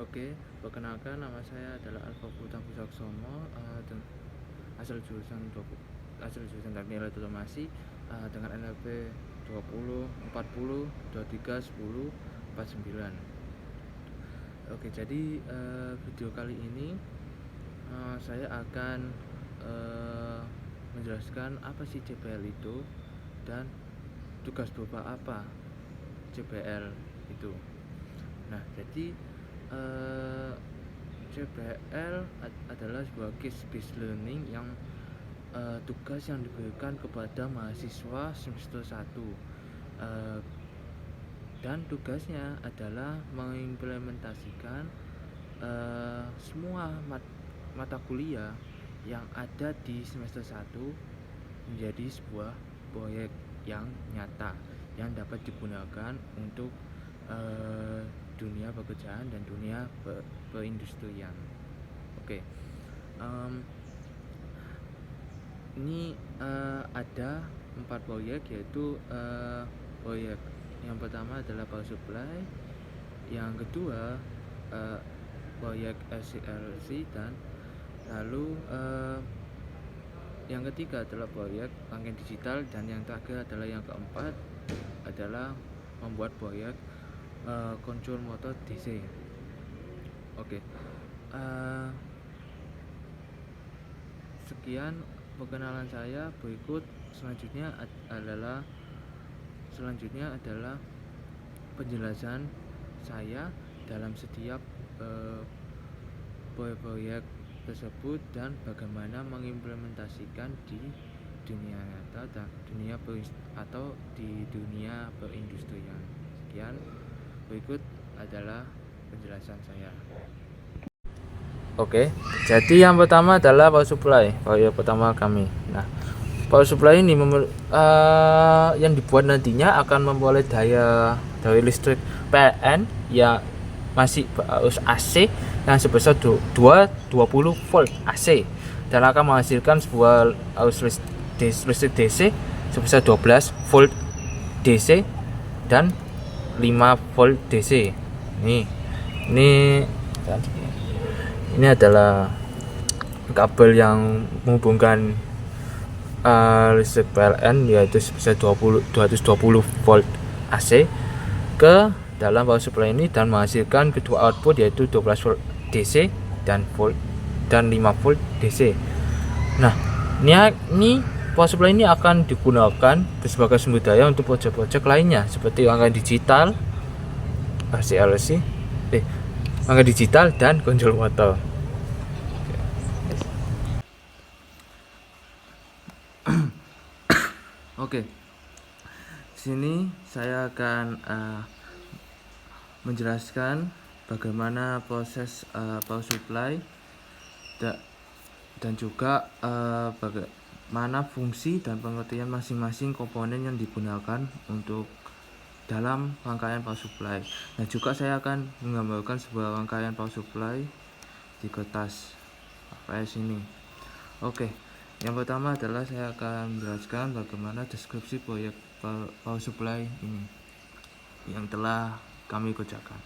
Oke, perkenalkan nama saya adalah Alfa Putra Pusaksono, asal jurusan Teknik Elektronikasi, dengan NLP 20 40 23 10 49. Oke, jadi video kali ini saya akan menjelaskan apa sih CPL itu dan tugas berupa apa CPL itu. Nah, jadi CPL adalah sebuah case based learning yang tugas yang diberikan kepada mahasiswa semester 1, dan tugasnya adalah mengimplementasikan semua mata kuliah yang ada di semester 1 menjadi sebuah proyek yang nyata yang dapat digunakan untuk dunia pekerjaan dan dunia perindustrian. Oke, ini ada 4 proyek, yaitu proyek yang pertama adalah power supply, yang kedua proyek LCLC, dan lalu yang ketiga adalah proyek rangkaian digital, dan yang terakhir adalah yang keempat adalah membuat proyek kontrol motor DC. Oke, sekian perkenalan saya. Berikut selanjutnya adalah penjelasan saya dalam setiap proyek tersebut dan bagaimana mengimplementasikan di dunia nyata dan di dunia perindustrian. Sekian, berikut adalah penjelasan saya. Oke, jadi yang pertama adalah power supply, proyek pertama kami. Nah, power supply ini yang dibuat nantinya akan memperoleh daya listrik PLN yang masih arus AC yang sebesar 20 volt AC, dan akan menghasilkan sebuah arus listrik DC sebesar 12 volt DC dan 5 volt DC. Ini adalah kabel yang menghubungkan listrik PLN, yaitu sebesar 220 volt AC ke dalam power supply ini dan menghasilkan kedua output, yaitu 12 volt DC dan 5 volt DC. Nah, ini power supply ini akan digunakan sebagai sumber daya untuk proyek-proyek lainnya seperti rangkaian digital, RCLC, rangkaian digital dan kontrol motor. Oke, sini saya akan menjelaskan bagaimana proses power supply dan juga bagaimana fungsi dan pengertian masing-masing komponen yang digunakan untuk dalam rangkaian power supply. Dan juga saya akan menggambarkan sebuah rangkaian power supply di kertas APS ini. Oke, yang pertama adalah saya akan menjelaskan bagaimana deskripsi proyek power supply ini yang telah kami kerjakan.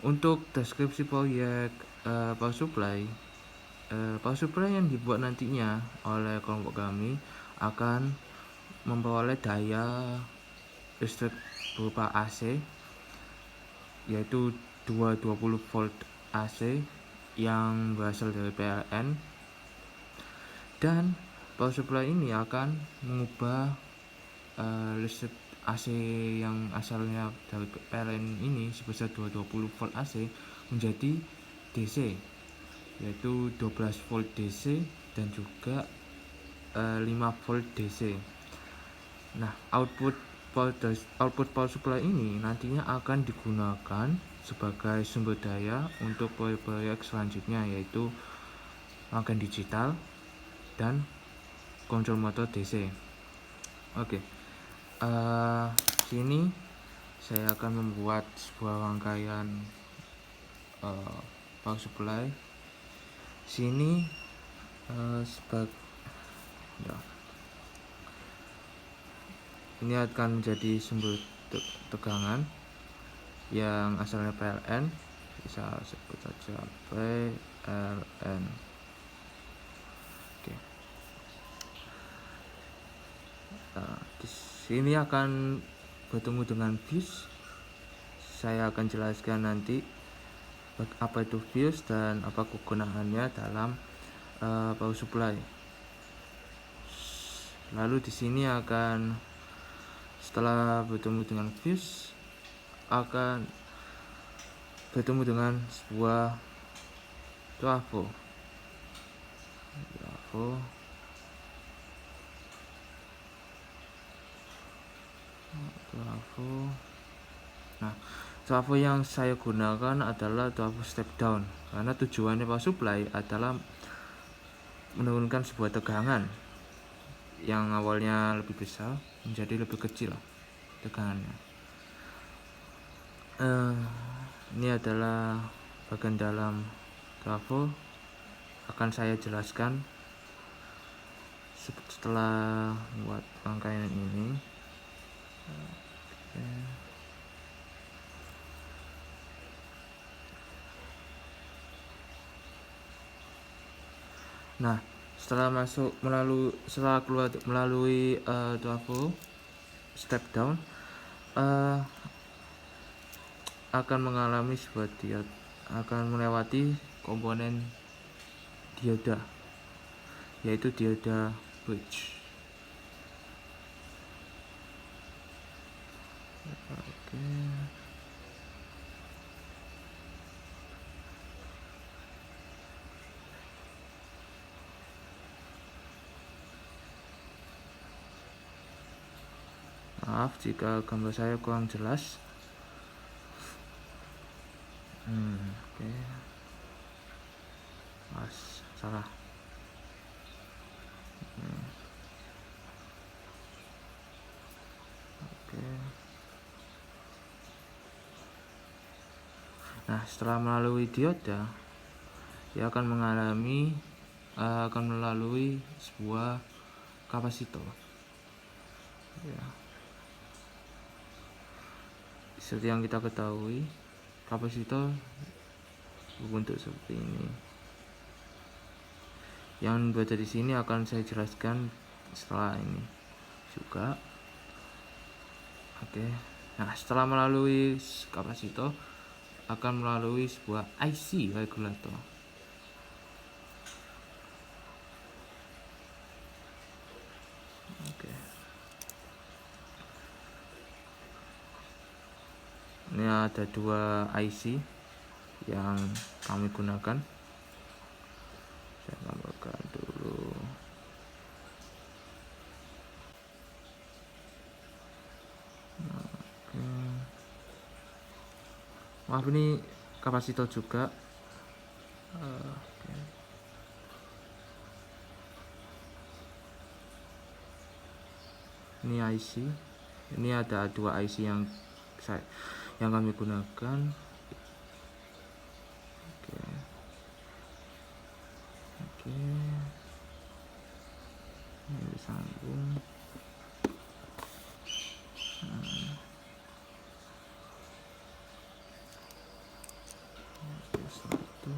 Untuk deskripsi proyek power supply yang dibuat nantinya oleh kelompok kami akan memperoleh daya listrik berupa AC, yaitu 220 volt AC yang berasal dari PLN, dan power supply ini akan mengubah listrik AC yang asalnya dari PLN ini sebesar 220 volt AC menjadi DC, yaitu 12 volt DC dan juga 5 volt DC. Nah, output power supply ini nantinya akan digunakan sebagai sumber daya untuk proyek-proyek selanjutnya, yaitu rangkaian digital dan kontrol motor DC. Oke, sini saya akan membuat sebuah rangkaian power supply. Sini ini akan menjadi sumber tegangan yang asalnya PLN, bisa sebut saja PLN. Oke. Nah, di sini akan bertemu dengan BIOS. Saya akan jelaskan nanti apa itu BIOS dan apa kegunaannya dalam power supply. Lalu di sini akan, setelah bertemu dengan BIOS, akan bertemu dengan sebuah trafo. Nah, trafo yang saya gunakan adalah trafo step down, karena tujuannya power supply adalah menurunkan sebuah tegangan yang awalnya lebih besar menjadi lebih kecil tegangannya. Ini adalah bagian dalam trafo, akan saya jelaskan setelah membuat rangkaian ini. Nah, setelah keluar melalui trafo step down, akan mengalami sebuah diode, akan melewati komponen dioda, yaitu dioda bridge. Oke. Maaf jika gambar saya kurang jelas. Oke. Salah. Oke. Nah, setelah melalui dioda, dia akan melalui sebuah kapasitor. Ya. Seperti yang kita ketahui, kapasitor berbentuk seperti ini. Yang berada di sini akan saya jelaskan setelah ini juga. Oke. Nah, setelah melalui kapasitor, akan melalui sebuah IC regulator. Oke. Ini ada dua IC yang kami gunakan. Saya gambarkan dulu. Oke. Maaf, ini kapasitor juga. Oke. Ini IC. Ini ada dua IC yang kami gunakan. Oke. Ini disambung. Satu.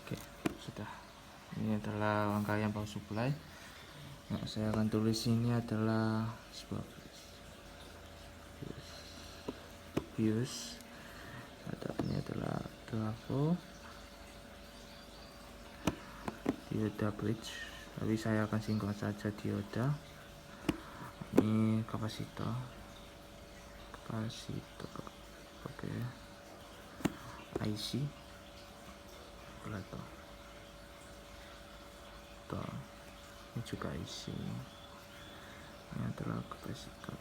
Oke, sudah. Ini adalah rangkaian power supply. Nah, saya akan tulis ini adalah sebuah BIOS. Ini adalah trafo, dioda bridge, tapi saya akan singkat saja dioda. Ini kapasitor. Oke. IC regulator. Ini juga IC. Ini adalah kapasitor.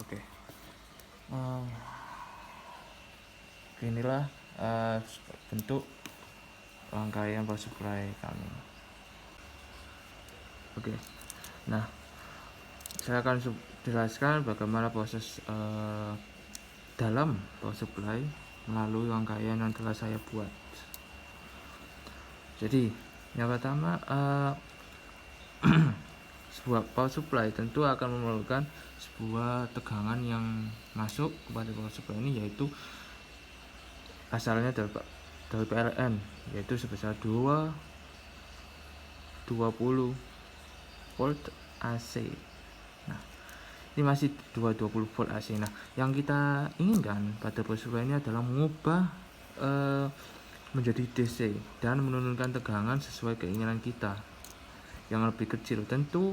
Oke. uh, inilah bentuk rangkaian power supply kami. Oke. Nah, saya akan jelaskan bagaimana proses dalam power supply melalui rangkaian yang telah saya buat. Jadi yang pertama, sebuah power supply tentu akan memerlukan sebuah tegangan yang masuk kepada power supply ini, yaitu asalnya dari PLN, yaitu sebesar 20 volt AC. Nah, ini masih 220 volt AC. Nah, yang kita inginkan pada power supply ini adalah mengubah menjadi DC dan menurunkan tegangan sesuai keinginan kita yang lebih kecil. Tentu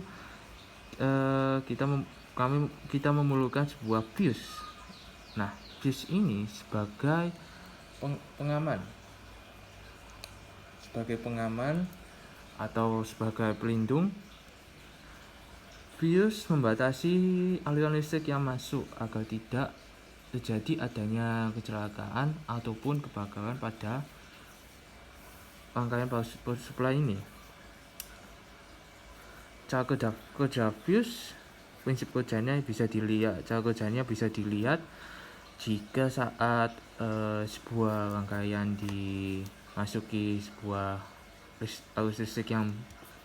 kita memerlukan sebuah fuse. Nah, fuse ini sebagai pengaman, atau sebagai pelindung. Fuse membatasi aliran listrik yang masuk agar tidak terjadi adanya kecelakaan ataupun kebakaran pada rangkaian power supply ini. Cara kerja fuse, prinsip kerjanya bisa dilihat. Cara kerjanya bisa dilihat jika saat sebuah rangkaian dimasuki sebuah arus listrik yang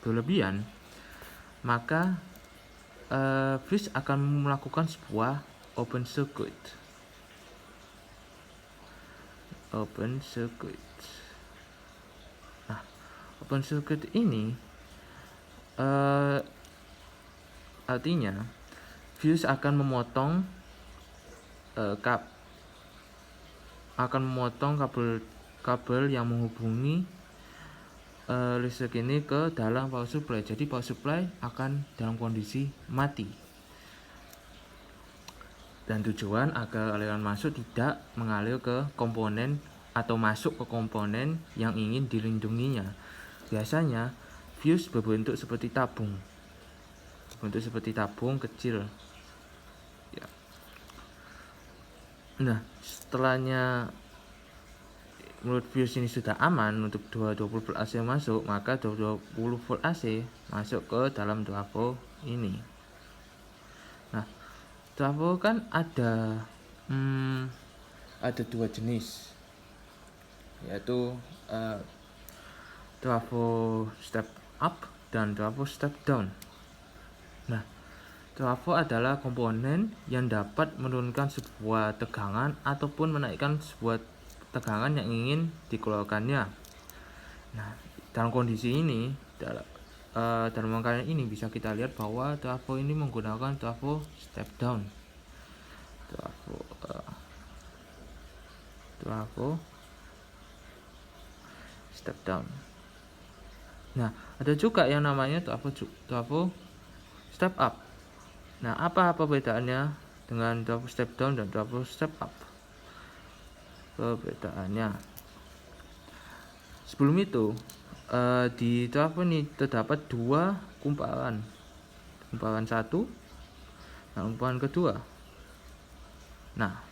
berlebihan, maka fuse akan melakukan sebuah open circuit. Nah, open circuit ini artinya fuse akan memotong kabel yang menghubungi listrik ini ke dalam power supply. Jadi power supply akan dalam kondisi mati. Dan tujuan agar aliran masuk tidak mengalir ke komponen atau masuk ke komponen yang ingin dilindunginya. Biasanya fuse berbentuk seperti tabung kecil. Ya. Nah, setelahnya menurut fuse ini sudah aman untuk 220 volt AC masuk, maka 220 volt AC masuk ke dalam trafo ini. Nah, trafo kan ada dua jenis, yaitu trafo step up dan trafo step down. Nah, trafo adalah komponen yang dapat menurunkan sebuah tegangan ataupun menaikkan sebuah tegangan yang ingin dikeluarkannya. Nah, dalam kondisi ini, dalam rangkaian ini bisa kita lihat bahwa trafo ini menggunakan trafo step down. Trafo step down. Nah, ada juga yang namanya trafo step up. Nah, apa perbedaannya dengan trafo step down dan trafo step up? Perbedaannya, sebelum itu di trafo ini terdapat dua kumparan satu dan kumparan kedua. Nah,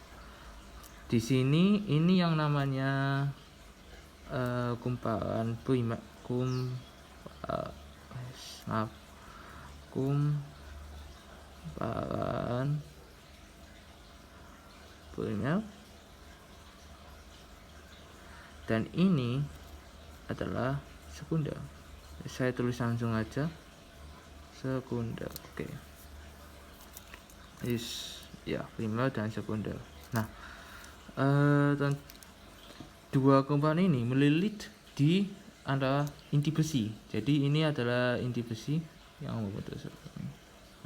di sini ini yang namanya kumparan primer, kumparan primer, dan ini adalah sekunder. Saya tulis langsung aja, sekunder. Oke. Primer dan sekunder. Nah, dua kumparan ini melilit di antara inti besi. Jadi ini adalah inti besi yang membentuk seperti ini.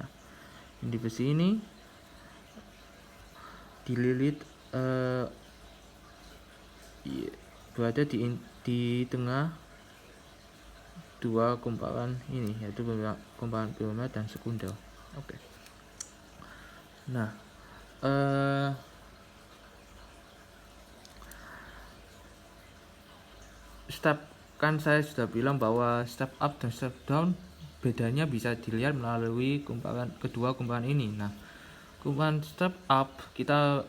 Nah, inti besi ini dililit berada di tengah dua kumparan ini, yaitu kumparan primer dan sekunder. Oke. Nah, step, kan saya sudah bilang bahwa step up dan step down bedanya bisa dilihat melalui kedua kumparan ini. Nah, Kumpulan step up, kita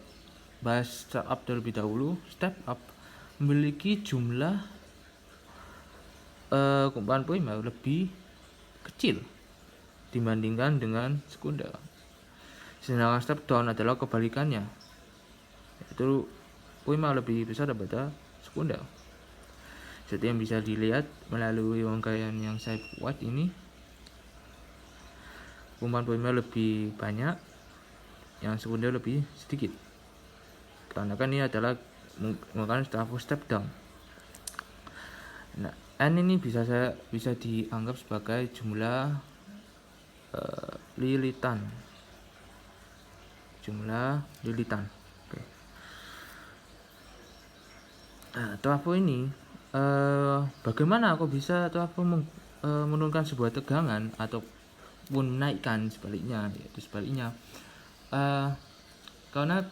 bahas step up terlebih dahulu. Step up memiliki jumlah kumpulan primer lebih kecil dibandingkan dengan sekunder. Sedangkan step down adalah kebalikannya, yaitu primer lebih besar daripada sekunder. Seperti yang bisa dilihat melalui rangkaian yang saya buat ini, kumpulan primer lebih banyak, yang sekunder lebih sedikit. Karena kan ini adalah menggunakan step down. Nah, N ini bisa dianggap sebagai jumlah lilitan. Oke. Nah, trafo ini bagaimana aku bisa trafo menurunkan sebuah tegangan ataupun menaikkan sebaliknya, yaitu sebaliknya. Karena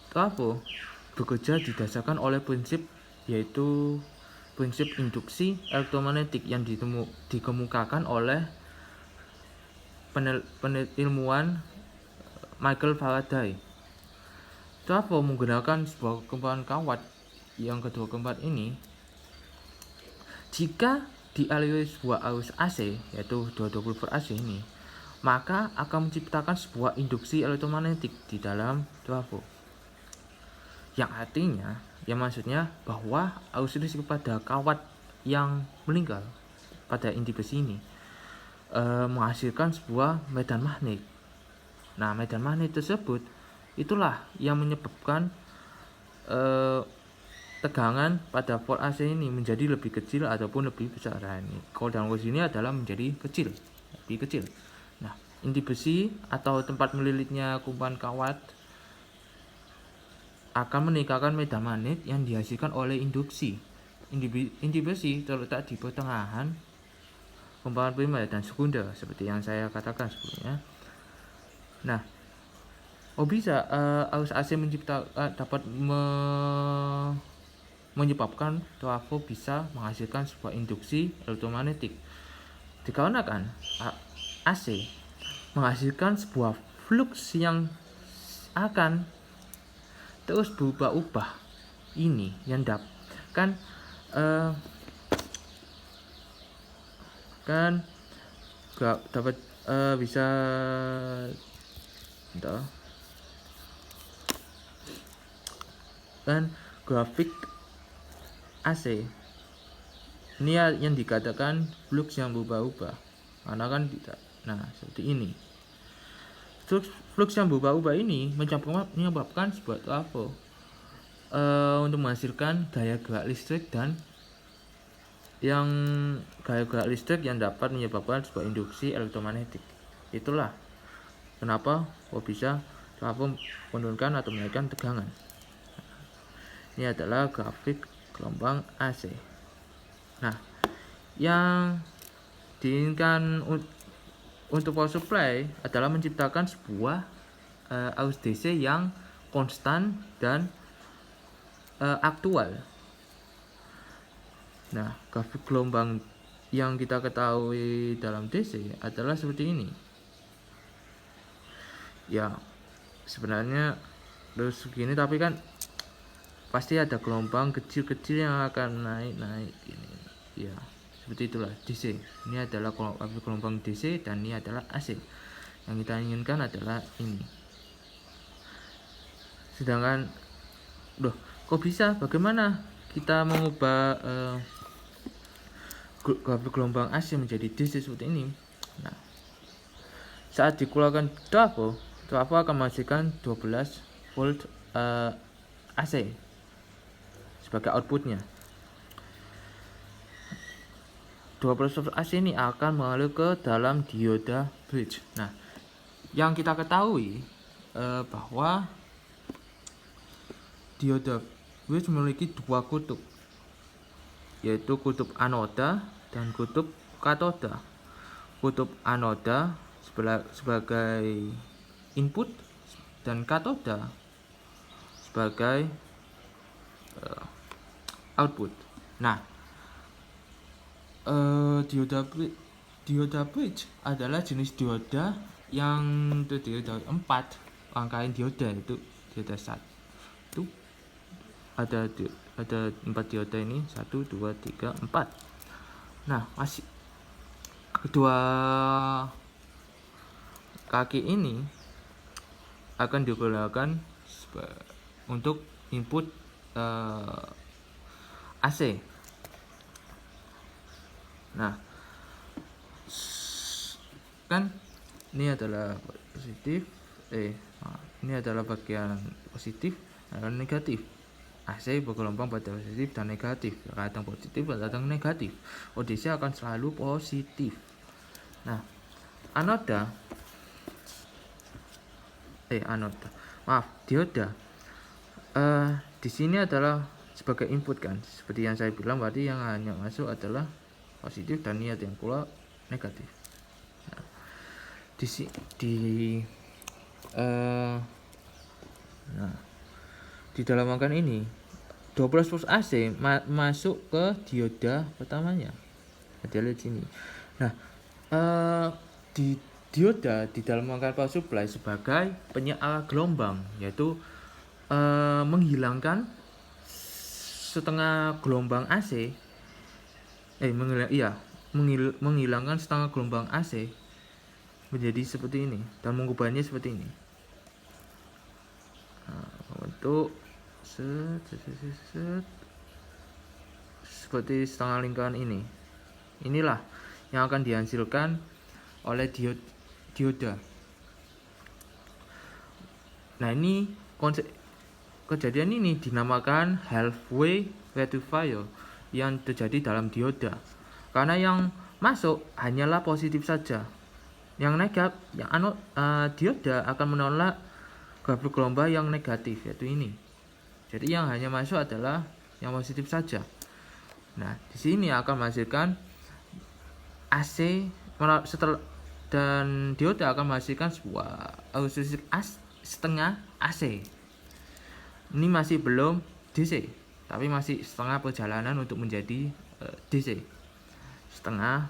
trafo bekerja didasarkan oleh prinsip, yaitu prinsip induksi elektromagnetik yang dikemukakan oleh ilmuwan Michael Faraday. Trafo menggunakan sebuah kumpulan kawat yang kedua keempat ini. Jika dialiri sebuah arus AC, yaitu 220 volt AC ini, maka akan menciptakan sebuah induksi elektromagnetik di dalam trafo. Yang artinya, yang maksudnya bahwa arus listrik pada kawat yang melingkar pada inti besi ini menghasilkan sebuah medan magnet. Nah, medan magnet tersebut itulah yang menyebabkan tegangan pada volt AC ini menjadi lebih kecil ataupun lebih besar. Nah, ini kalau dalam kondisi ini adalah menjadi lebih kecil. Nah, inti besi atau tempat melilitnya kumpulan kawat akan meningkatkan medan magnet yang dihasilkan oleh induksi. Inti besi terletak di pertengahan kumpulan primer dan sekunder seperti yang saya katakan sebelumnya. Nah, bisa arus AC dapat menyebabkan trafo bisa menghasilkan sebuah induksi elektromagnetik. Dikarenakan AC menghasilkan sebuah flux yang akan terus berubah-ubah, ini yang kan dapat bisa kan grafik AC ini yang dikatakan flux yang berubah-ubah, karena kan tidak. Nah, seperti ini. Flux yang berubah-ubah ini menyebabkan sebuah trafo untuk menghasilkan gaya gerak listrik yang dapat menyebabkan sebuah induksi elektromagnetik. Itulah kenapa kok bisa trafo menurunkan atau menaikkan tegangan. Ini adalah grafik gelombang AC. Nah, yang diinginkan untuk power supply adalah menciptakan sebuah arus DC yang konstan dan aktual. Nah, grafik gelombang yang kita ketahui dalam DC adalah seperti ini. Ya, sebenarnya terus begini, tapi kan pasti ada gelombang kecil-kecil yang akan naik ini. Ya, seperti itulah DC. Ini adalah gelombang DC dan ini adalah AC. Yang kita inginkan adalah ini. Sedangkan kok bisa? Bagaimana kita mengubah grafik gelombang AC menjadi DC seperti ini? Nah, saat dikeluarkan trafo akan menghasilkan 12 volt AC sebagai outputnya. 12 volt AC ini akan mengalir ke dalam dioda bridge. Nah, yang kita ketahui bahwa dioda bridge memiliki dua kutub, yaitu kutub anoda dan kutub katoda. Kutub anoda sebagai input dan katoda sebagai output. Nah, dioda bridge adalah jenis dioda yang itu dioda 4 rangkaian dioda, itu dioda 1, ada 4 dioda ini, 1 2 3 4. Nah, masih kedua kaki ini akan digunakan untuk input AC. Nah, kan ini adalah positif, ini adalah bagian positif dan negatif. AC bergelombang pada positif dan negatif, kadang positif kadang negatif. ODC akan selalu positif. Nah, dioda di sini adalah sebagai input kan, seperti yang saya bilang, berarti yang hanya masuk adalah positif dan niat yang keluar negatif. Nah, di dalam rangkaian ini 12 volt AC masuk ke dioda pertamanya. Ada lihat sini. Nah, di dioda di dalam rangkaian power supply sebagai penyebar gelombang, yaitu menghilangkan setengah gelombang AC, menghilangkan setengah gelombang AC menjadi seperti ini dan mengubahnya seperti ini. Nah, untuk seperti setengah lingkaran ini. Inilah yang akan dihasilkan oleh dioda. Nah, ini kejadian ini dinamakan halfway rectifier yang terjadi dalam dioda, karena yang masuk hanyalah positif saja. Yang negatif, dioda akan menolak grafik gelombang yang negatif, yaitu ini. Jadi yang hanya masuk adalah yang positif saja. Nah, di sini akan menghasilkan AC dan dioda akan menghasilkan sebuah setengah AC. Ini masih belum DC, tapi masih setengah perjalanan untuk menjadi DC. Setengah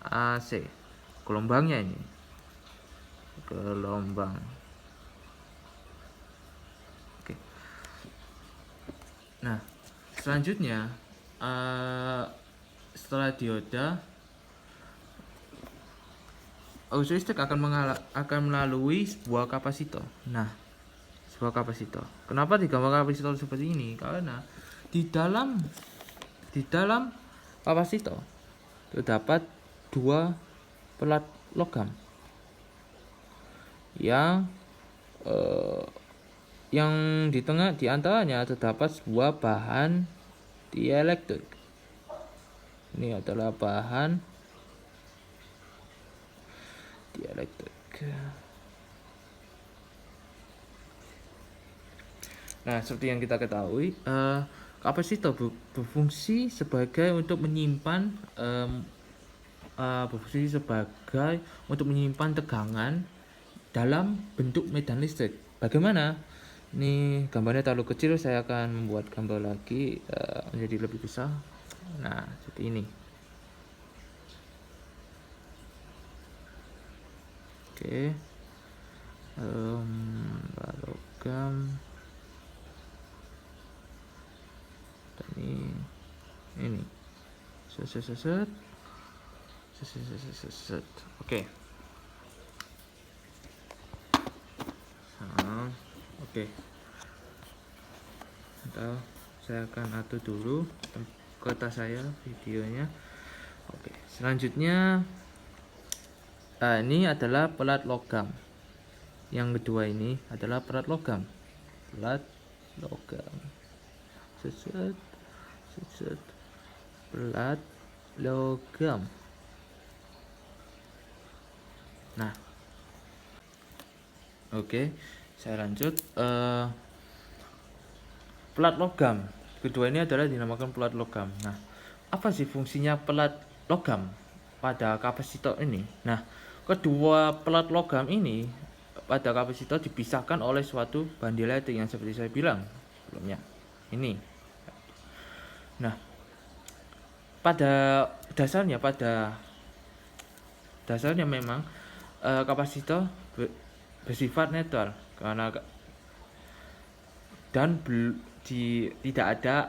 AC. Gelombangnya ini. Gelombang. Oke. Nah, selanjutnya setelah dioda, arus listrik akan melalui sebuah kapasitor. Nah, sebuah kapasitor. Kenapa digambar kapasitor seperti ini? Karena di dalam kapasitor terdapat 2 pelat logam yang di tengah di antaranya terdapat sebuah bahan dielektrik. Ini adalah bahan dielektrik. Nah, seperti yang kita ketahui, kapasitor berfungsi sebagai untuk menyimpan tegangan dalam bentuk medan listrik. Bagaimana? Ini gambarnya terlalu kecil, saya akan membuat gambar lagi menjadi lebih besar. Nah, seperti ini. Oke. Logam. Dan ini. Set. Oke. Oke. Atau saya akan atur dulu kertas saya videonya. Oke. Selanjutnya ini adalah pelat logam. Yang kedua ini adalah pelat logam. Pelat logam. Pelat logam. Nah, oke, saya lanjut. Pelat logam kedua ini adalah dinamakan pelat logam. Nah, apa sih fungsinya pelat logam pada kapasitor ini? Nah, kedua pelat logam ini pada kapasitor dipisahkan oleh suatu bahan dielektrik yang seperti saya bilang sebelumnya. Ini. Nah, pada dasarnya memang kapasitor bersifat netral karena dan tidak ada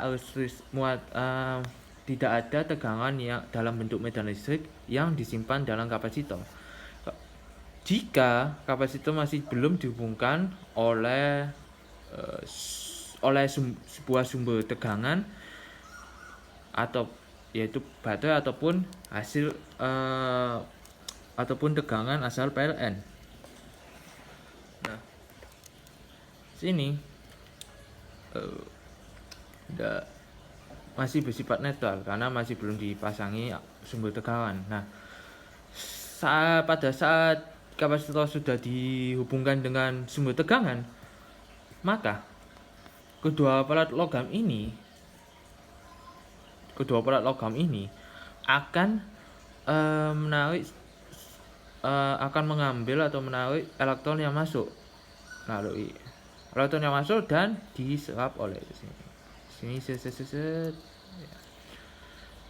tidak ada tegangan yang dalam bentuk medan listrik yang disimpan dalam kapasitor. Jika kapasitor masih belum dihubungkan oleh sebuah sumber tegangan atau yaitu baterai ataupun hasil ataupun tegangan asal PLN. Nah, sini masih bersifat netral karena masih belum dipasangi sumber tegangan. Nah, pada saat kapasitor sudah dihubungkan dengan sumber tegangan, maka kedua pelat logam ini akan mengambil atau menarik elektron yang masuk dan diserap oleh sini.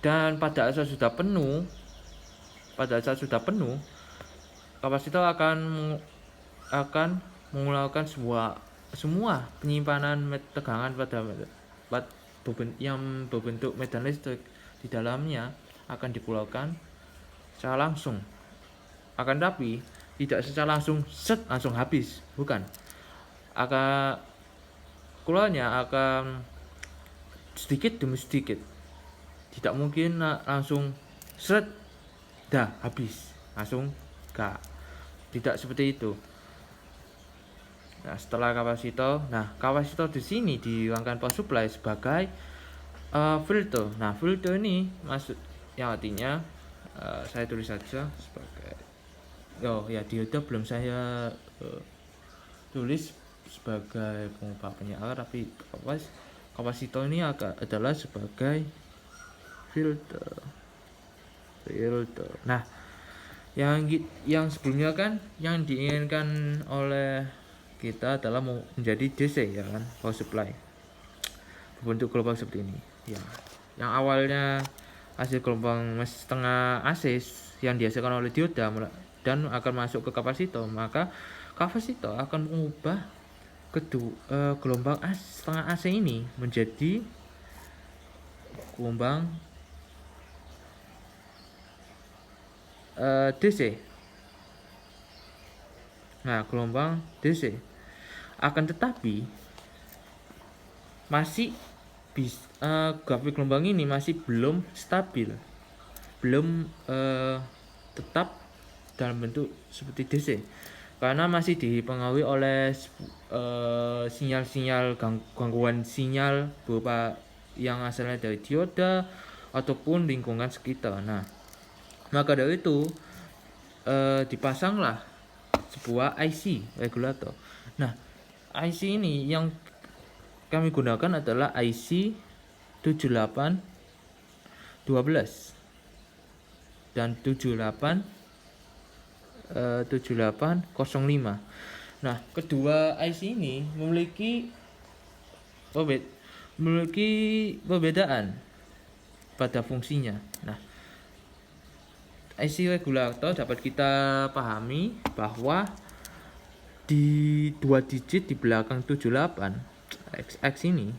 Dan pada saat sudah penuh, kapasitor akan mengeluarkan semua penyimpanan tegangan pada yang berbentuk medan listrik di dalamnya akan dikeluarkan secara langsung. Akan tapi tidak secara langsung langsung habis, bukan. Keluarnya akan sedikit demi sedikit. Tidak mungkin langsung dah habis langsung, enggak. Tidak seperti itu. Nah, setelah kapasitor di sini dihilangkan power supply sebagai filter. Nah, filter ini maksud yang artinya saya tulis saja sebagai dioda belum saya tulis sebagai pengubah penyiar, tapi kapasitor ini adalah sebagai filter. Nah, yang sebelumnya kan yang diinginkan oleh kita adalah menjadi DC, ya kan, power supply berbentuk gelombang seperti ini ya. Yang awalnya hasil gelombang setengah AC yang dihasilkan oleh dioda dan akan masuk ke kapasitor, maka kapasitor akan mengubah gelombang setengah AC ini menjadi gelombang DC. Nah, gelombang DC. Akan tetapi masih grafik gelombang ini masih belum stabil, belum tetap dalam bentuk seperti DC, karena masih dipengaruhi oleh sinyal-sinyal gangguan sinyal berupa yang asalnya dari dioda ataupun lingkungan sekitar. Nah, maka dari itu dipasanglah sebuah IC regulator. Nah, IC ini yang kami gunakan adalah IC 7812 dan 7805. Nah, kedua IC ini memiliki perbedaan pada fungsinya. Nah, IC regulator dapat kita pahami bahwa di 2 digit di belakang 78 X ini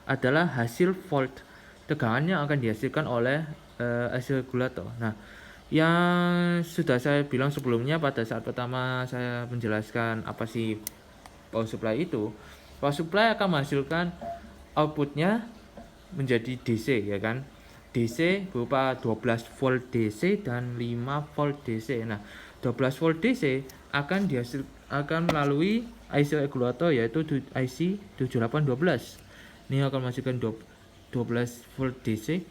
adalah hasil volt tegangan yang akan dihasilkan oleh IC regulator. Nah, yang sudah saya bilang sebelumnya pada saat pertama saya menjelaskan apa sih power supply itu, power supply akan menghasilkan outputnya menjadi DC, ya kan. DC berupa 12 volt DC dan 5 volt DC. Nah, 12 volt DC akan melalui IC regulator yaitu IC 7812. Ini akan menghasilkan 12 volt DC.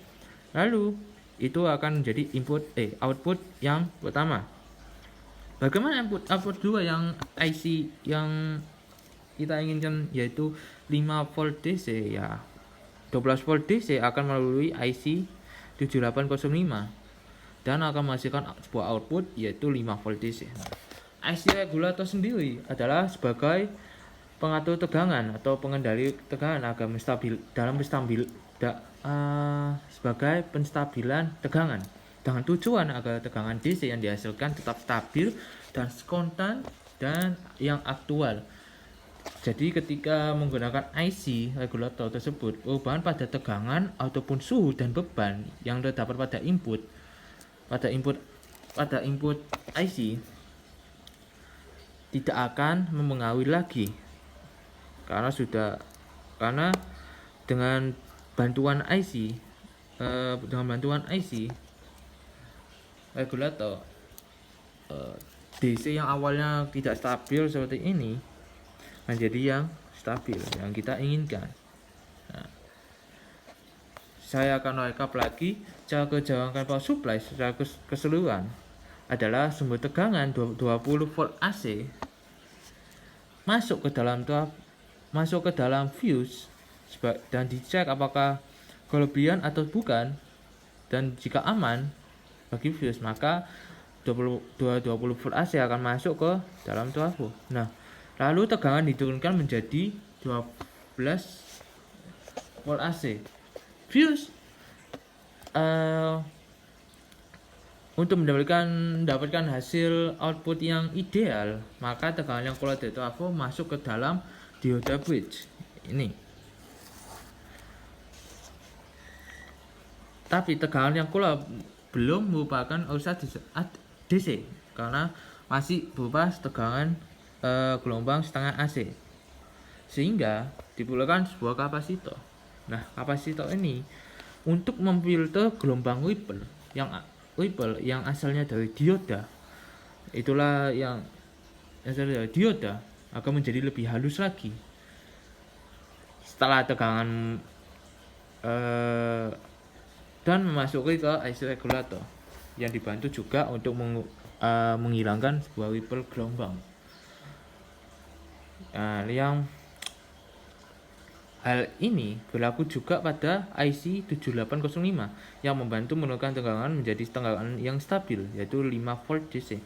Lalu itu akan menjadi output yang pertama. Bagaimana output 2 yang IC yang kita inginkan yaitu 5 volt DC ya. 12 volt DC akan melalui IC 7805 dan akan menghasilkan sebuah output yaitu 5 volt DC. IC regulator sendiri adalah sebagai pengatur tegangan atau pengendali tegangan agar sebagai penstabilan tegangan dengan tujuan agar tegangan DC yang dihasilkan tetap stabil dan konstan dan yang aktual. Jadi ketika menggunakan IC regulator tersebut, perubahan pada tegangan ataupun suhu dan beban yang terdapat pada input IC tidak akan mempengaruhi lagi karena dengan bantuan IC regulator, DC yang awalnya tidak stabil seperti ini menjadi yang stabil yang kita inginkan. Nah, saya akan rekap lagi cara kerja rangkaian power supply secara keseluruhan adalah sumber tegangan 20 volt AC masuk ke dalam fuse dan dicek apakah kelebihan atau bukan, dan jika aman bagi fuse maka 20 volt AC akan masuk ke dalam trafo. Nah, lalu tegangan diturunkan menjadi 12 volt AC. Fuse untuk mendapatkan hasil output yang ideal, maka tegangan yang keluar dari trafo masuk ke dalam dioda bridge ini. Tapi tegangan yang keluar belum merupakan urusan DC karena masih berupa tegangan gelombang setengah AC, sehingga diperlukan sebuah kapasitor. Nah, kapasitor ini untuk memfilter gelombang ripple yang asalnya dari dioda, itulah yang asalnya dari dioda akan menjadi lebih halus lagi setelah tegangan dan memasuki ke IC regulator yang dibantu juga untuk menghilangkan sebuah ripple gelombang. Hal ini berlaku juga pada IC 7805 yang membantu menurunkan tegangan menjadi tegangan yang stabil, yaitu 5 volt DC.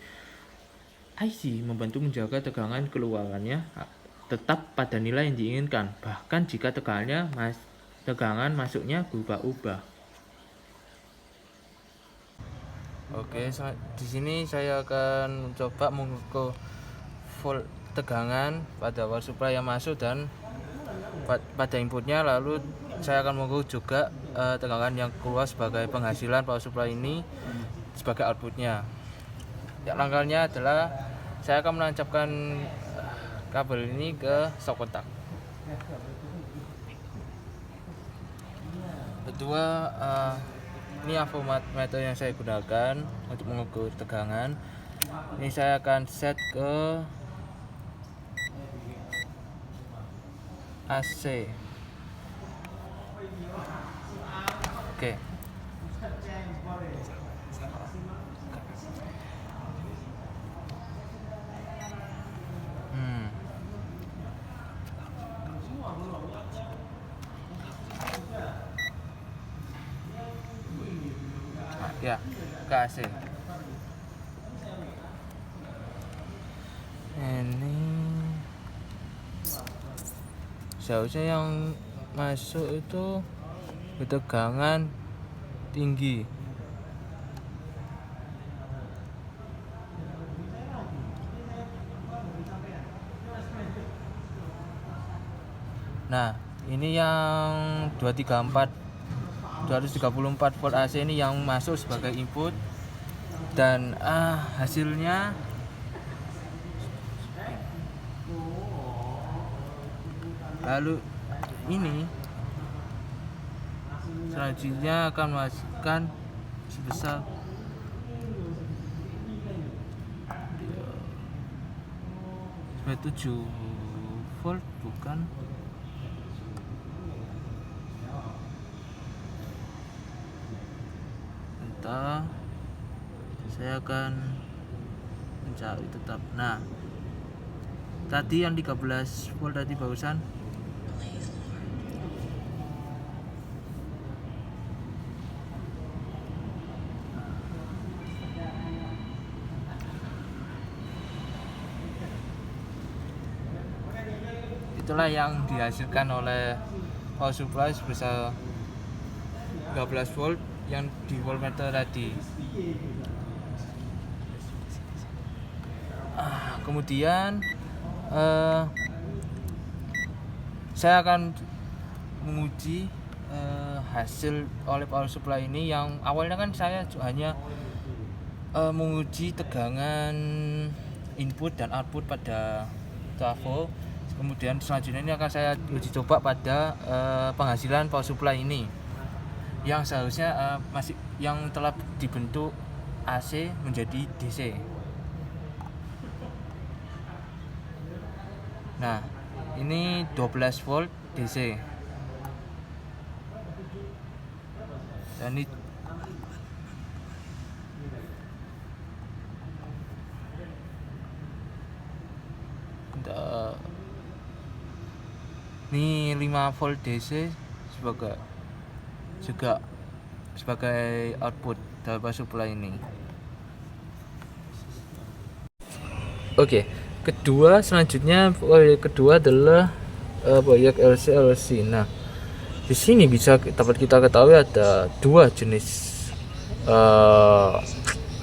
IC membantu menjaga tegangan keluarannya tetap pada nilai yang diinginkan, bahkan jika tegangan masuknya berubah-ubah. Oke, di sini saya akan coba mengukur volt tegangan pada power supply yang masuk dan pada inputnya, lalu saya akan mengukur juga tegangan yang keluar sebagai penghasilan power supply ini sebagai outputnya. Ya, langkahnya adalah saya akan menancapkan kabel ini ke shock kontak. Kedua, ini avometer yang saya gunakan untuk mengukur tegangan. Ini saya akan set ke AC. Oke. Ya, ke AC. Ini seharusnya yang masuk itu ketegangan tinggi. Nah, ini yang 234 volt AC ini yang masuk sebagai input, dan hasilnya lalu ini selanjutnya akan menghasilkan sebesar 7 volt, bukan entah, saya akan mencari tetap. Nah, tadi yang 13 volt tadi barusan itulah yang dihasilkan oleh power supply sebesar 13 volt yang di voltmeter tadi. kemudian saya akan menguji hasil oleh power supply ini. Yang awalnya kan saya hanya menguji tegangan input dan output pada trafo. Kemudian selanjutnya ini akan saya uji coba pada penghasilan power supply ini, yang seharusnya masih yang telah dibentuk AC menjadi DC. Nah, ini 12 volt DC. Dan ini 5 volt DC sebagai output dari power supply ini. Oke, selanjutnya proyek kedua adalah proyek LC. Nah, di sini bisa dapat kita ketahui ada dua jenis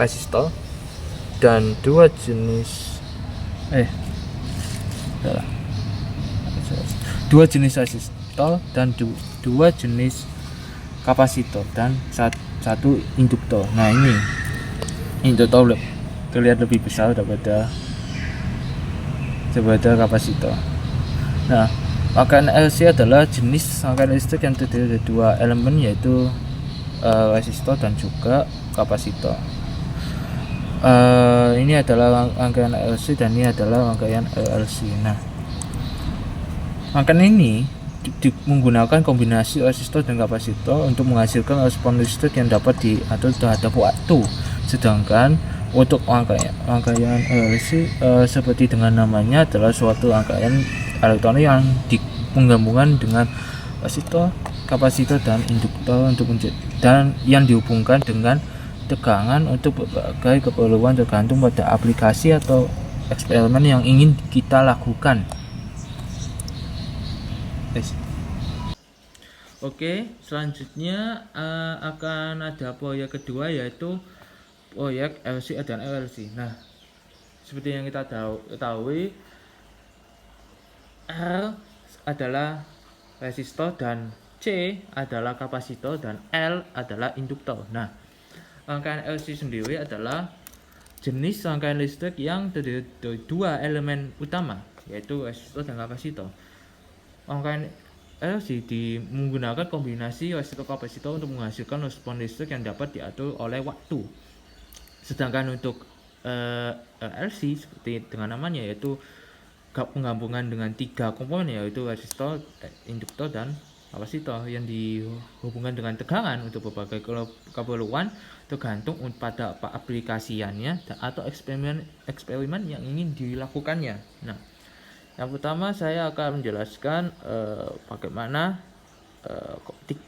resistor dan dua jenis resistor dan dua jenis kapasitor dan satu induktor. Nah, ini induktor terlihat lebih besar daripada kapasitor. Nah, rangkaian LC adalah jenis rangkaian listrik yang terdiri dari dua elemen, yaitu resistor dan juga kapasitor. Ini adalah rangkaian LC dan ini adalah rangkaian LC. Nah, rangkaian ini menggunakan kombinasi resistor dan kapasitor untuk menghasilkan respon listrik yang dapat diatur terhadap waktu. Sedangkan untuk rangkaian LC seperti dengan namanya adalah suatu rangkaian elektronik yang digabungkan dengan resistor, kapasitor dan induktor dan yang dihubungkan dengan tegangan untuk berbagai keperluan tergantung pada aplikasi atau eksperimen yang ingin kita lakukan. Oke, selanjutnya akan ada proyek kedua, yaitu proyek LC dan LLC. Nah, seperti yang kita ketahui, R adalah resistor dan C adalah kapasitor dan L adalah induktor. Nah, rangkaian LC sendiri adalah jenis rangkaian listrik yang terdiri dari dua elemen utama, yaitu resistor dan kapasitor. Rangkaian LC menggunakan kombinasi resistor kapasitor untuk menghasilkan respon listrik yang dapat diatur oleh waktu. Sedangkan untuk LC seperti dengan namanya, yaitu penggabungan dengan tiga komponen, yaitu resistor, induktor dan kapasitor yang dihubungkan dengan tegangan untuk berbagai keperluan tergantung pada aplikasiannya atau eksperimen yang ingin dilakukannya. Nah, yang pertama saya akan menjelaskan bagaimana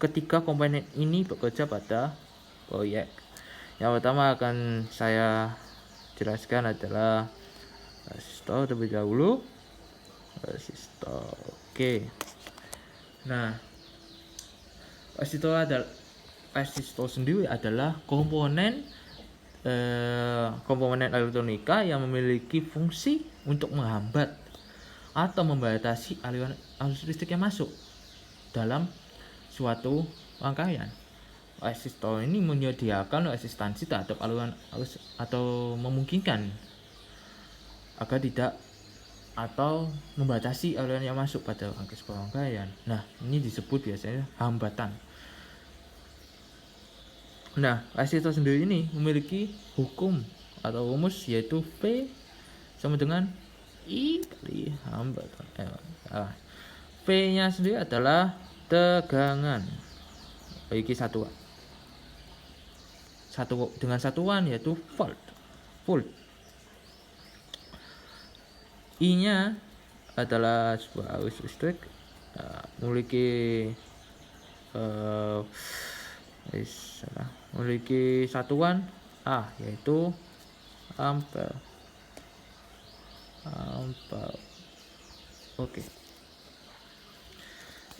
ketika komponen ini bekerja pada proyek. Yang pertama akan saya jelaskan adalah resistor terlebih dahulu. Resistor. Oke. Nah, resistor sendiri adalah komponen elektronika yang memiliki fungsi untuk menghambat atau membatasi aliran arus listrik yang masuk dalam suatu rangkaian. Resistor ini menyediakan resistansi terhadap aliran arus atau memungkinkan agar tidak atau membatasi aliran yang masuk pada rangkaian. Nah, ini disebut biasanya hambatan. Nah, resistor sendiri ini memiliki hukum atau rumus, yaitu V sama dengan I kali hambatan L. V-nya sendiri adalah tegangan bagi satuan. Dengan satuan yaitu volt. I-nya adalah sebuah arus listrik memiliki satuan A, yaitu ampere. Oke.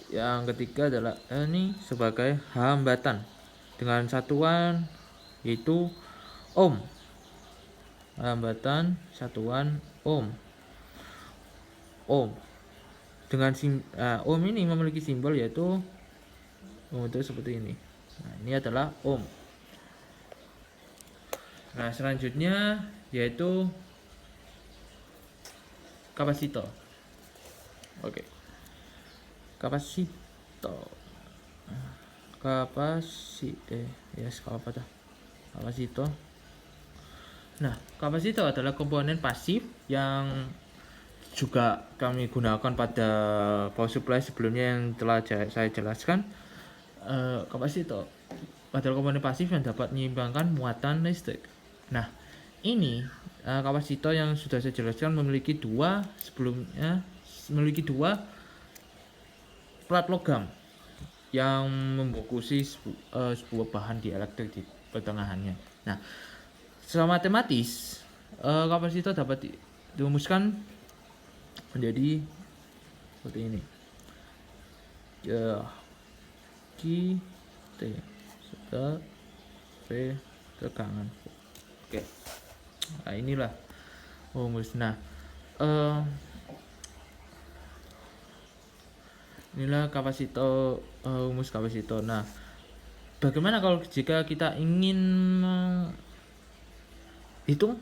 Yang ketiga adalah ini sebagai hambatan dengan satuan yaitu ohm. Hambatan satuan ohm. Dengan ohm ini memiliki simbol yaitu untuk seperti ini. Nah, ini adalah ohm. Nah, selanjutnya yaitu kapasitor. Oke. Kapasitor. Kapasitor. Nah, kapasitor adalah komponen pasif yang juga kami gunakan pada power supply sebelumnya yang telah saya jelaskan. Kapasitor adalah komponen pasif yang dapat menyeimbangkan muatan listrik. Nah, ini kapasitor yang sudah saya jelaskan memiliki dua plat logam yang membungkusi sebuah bahan dielektrik di pertengahannya. Nah, secara matematis kapasitor dapat dirumuskan menjadi seperti ini. Q T serta P tegangan. Oke. Nah, inilah rumus. Nah, inilah kapasitor, rumus kapasitor. Nah, bagaimana kalau jika kita ingin hitung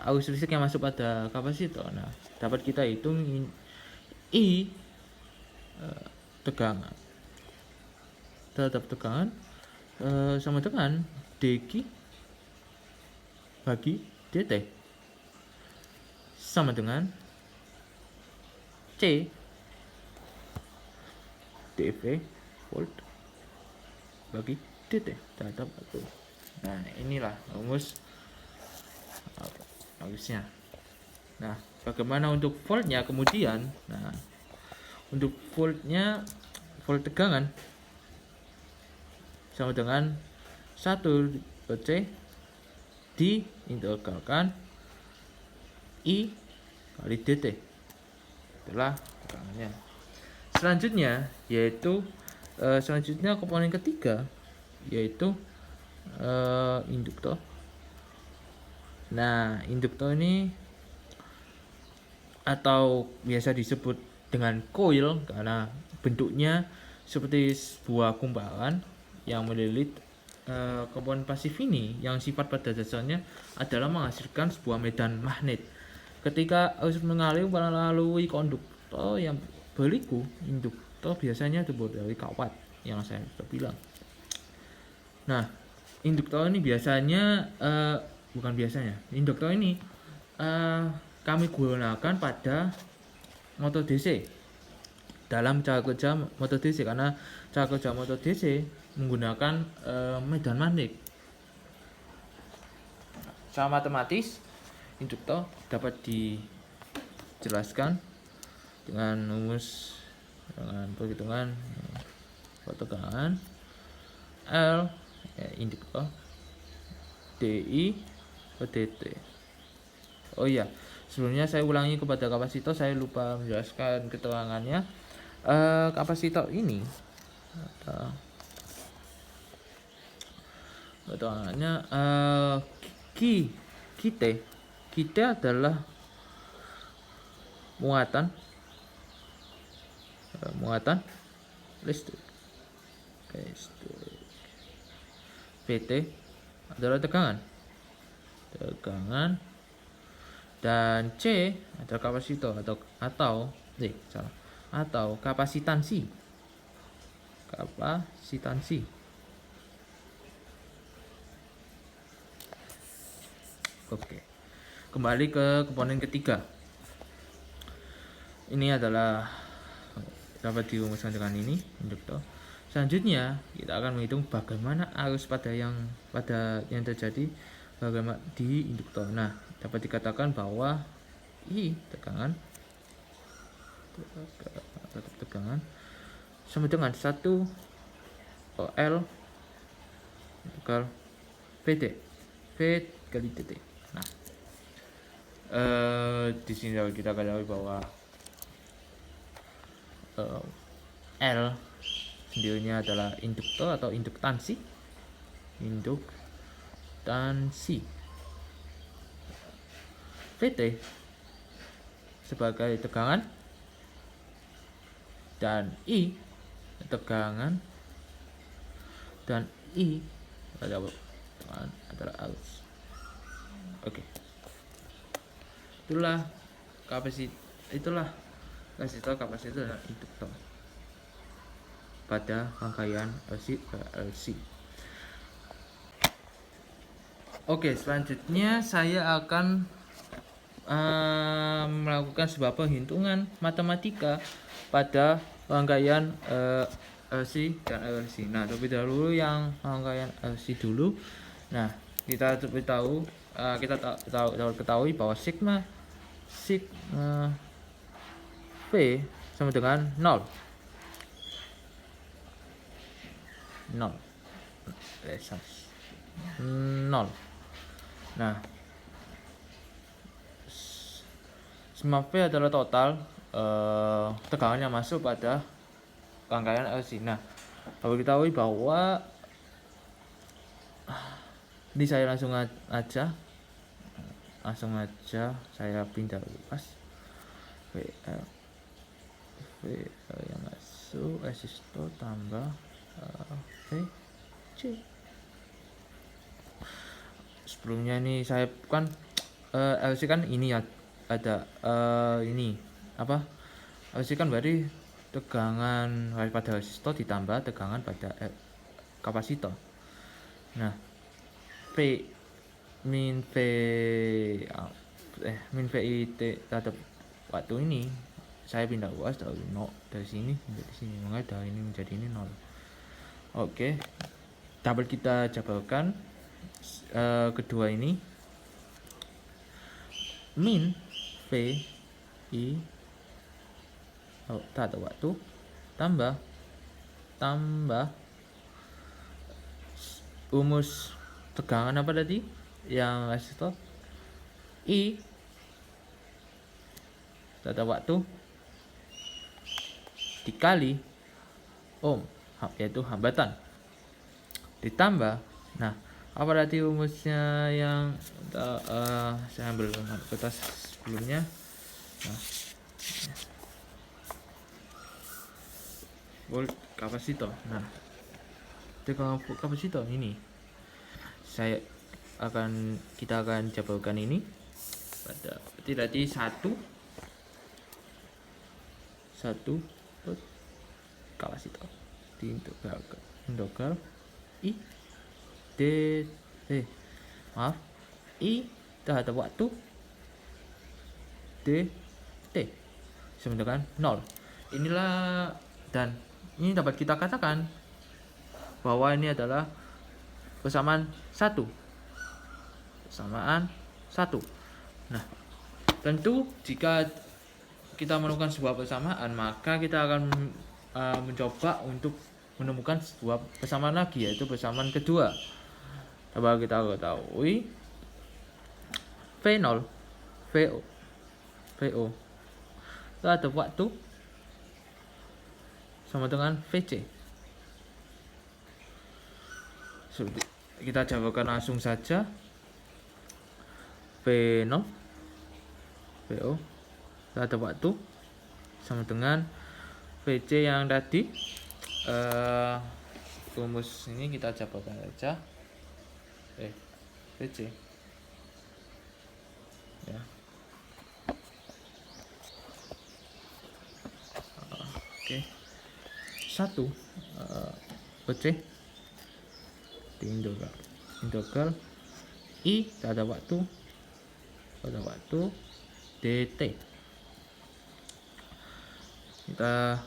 arus listrik yang masuk pada kapasitor? Nah, dapat kita hitung I tegangan terhadap tegangan sama dengan dq bagi dt sama dengan C dV volt bagi dt terhadap itu. Nah, inilah rumusnya. Nah, bagaimana untuk voltnya kemudian? Nah, untuk voltnya, volt tegangan sama dengan 1 C diintegralkan I kali dt. Itulah tegangannya. Selanjutnya yaitu komponen ketiga yaitu induktor. Nah, induktor ini atau biasa disebut dengan coil karena bentuknya seperti sebuah kumparan yang melilit. Komponen pasif ini yang sifat pada dasarnya adalah menghasilkan sebuah medan magnet. Ketika arus mengalir melalui konduktor yang berliku, induktor biasanya terbuat dari kawat yang saya sudah bilang. Nah, induktor ini induktor ini kami gunakan pada motor DC. Dalam cara kerja motor DC, karena cara kerja motor DC menggunakan medan magnet. Secara matematis, induktor dapat dijelaskan dengan rumus dengan perhitungan tegangan L induktor DI per dt. Oh iya, sebelumnya saya ulangi kepada kapasitor, saya lupa menjelaskan keterangannya. Kapasitor ini keterangannya QT adalah muatan listrik. PT adalah tegangan dan C adalah kapasitor atau kapasitansi. Oke. Kembali ke komponen ketiga. Ini adalah dapat dirumuskan dengan ini, induktor. Selanjutnya kita akan menghitung bagaimana arus yang terjadi bagaimana di induktor. Nah, dapat dikatakan bahwa I tegangan sama dengan 1 L PT V kali dt. Nah, di sini kita ketahui bahwa L sendirinya adalah induktor atau induktansi. VT sebagai tegangan, dan I tegangan, dan I adalah arus. Oke. Itulah resistor kapasitor dan induktor pada rangkaian LC ke LC. Oke, selanjutnya saya akan melakukan sebuah perhitungan matematika pada rangkaian LC dan LC. Nah, terlebih dahulu yang rangkaian LC dulu. Nah, kita ketahui bahwa sigma V sama dengan 0. Nah, sigma V adalah total tegangan yang masuk pada rangkaian LC. Nah, kalau kita ketahui bahwa ini saya langsung aja saya pindah luas. VL yang masuk resistor tambah VC. Sebelumnya ini saya kan LC kan ini ya, ada ini apa, LC kan berarti tegangan pada resistor ditambah tegangan pada kapasitor. Nah, min VIT terhadap waktu ini saya pindah luas dari sini menjadi sini, makanya dari ini menjadi ini 0. Oke, dapat kita jabarkan kedua ini, min VI terhadap waktu tambah rumus tegangan apa tadi yang resistor, I terhadap waktu dikali ohm, yaitu hambatan, ditambah, nah apa tadi rumusnya yang saya ambil kertas sebelumnya. Nah, volt kapasitor. Nah, tegangan kapasitor ini kita akan jabarkan ini pada tadi satu volt kapasitor diintegral I terhadap waktu dt sama dengan 0. Inilah, dan ini dapat kita katakan bahwa ini adalah persamaan 1. Nah, tentu jika kita menemukan sebuah persamaan, maka kita akan mencoba untuk menemukan sebuah persamaan lagi, yaitu persamaan kedua. Coba kita ketahui V0 VO terhadap waktu sama dengan VC. Kita jabarkan langsung saja. V0 VO terhadap waktu sama dengan VC yang tadi. Rumus ini kita jabarkan saja. VC ya. Oke. 1 VC integral I terhadap waktu dt. Kita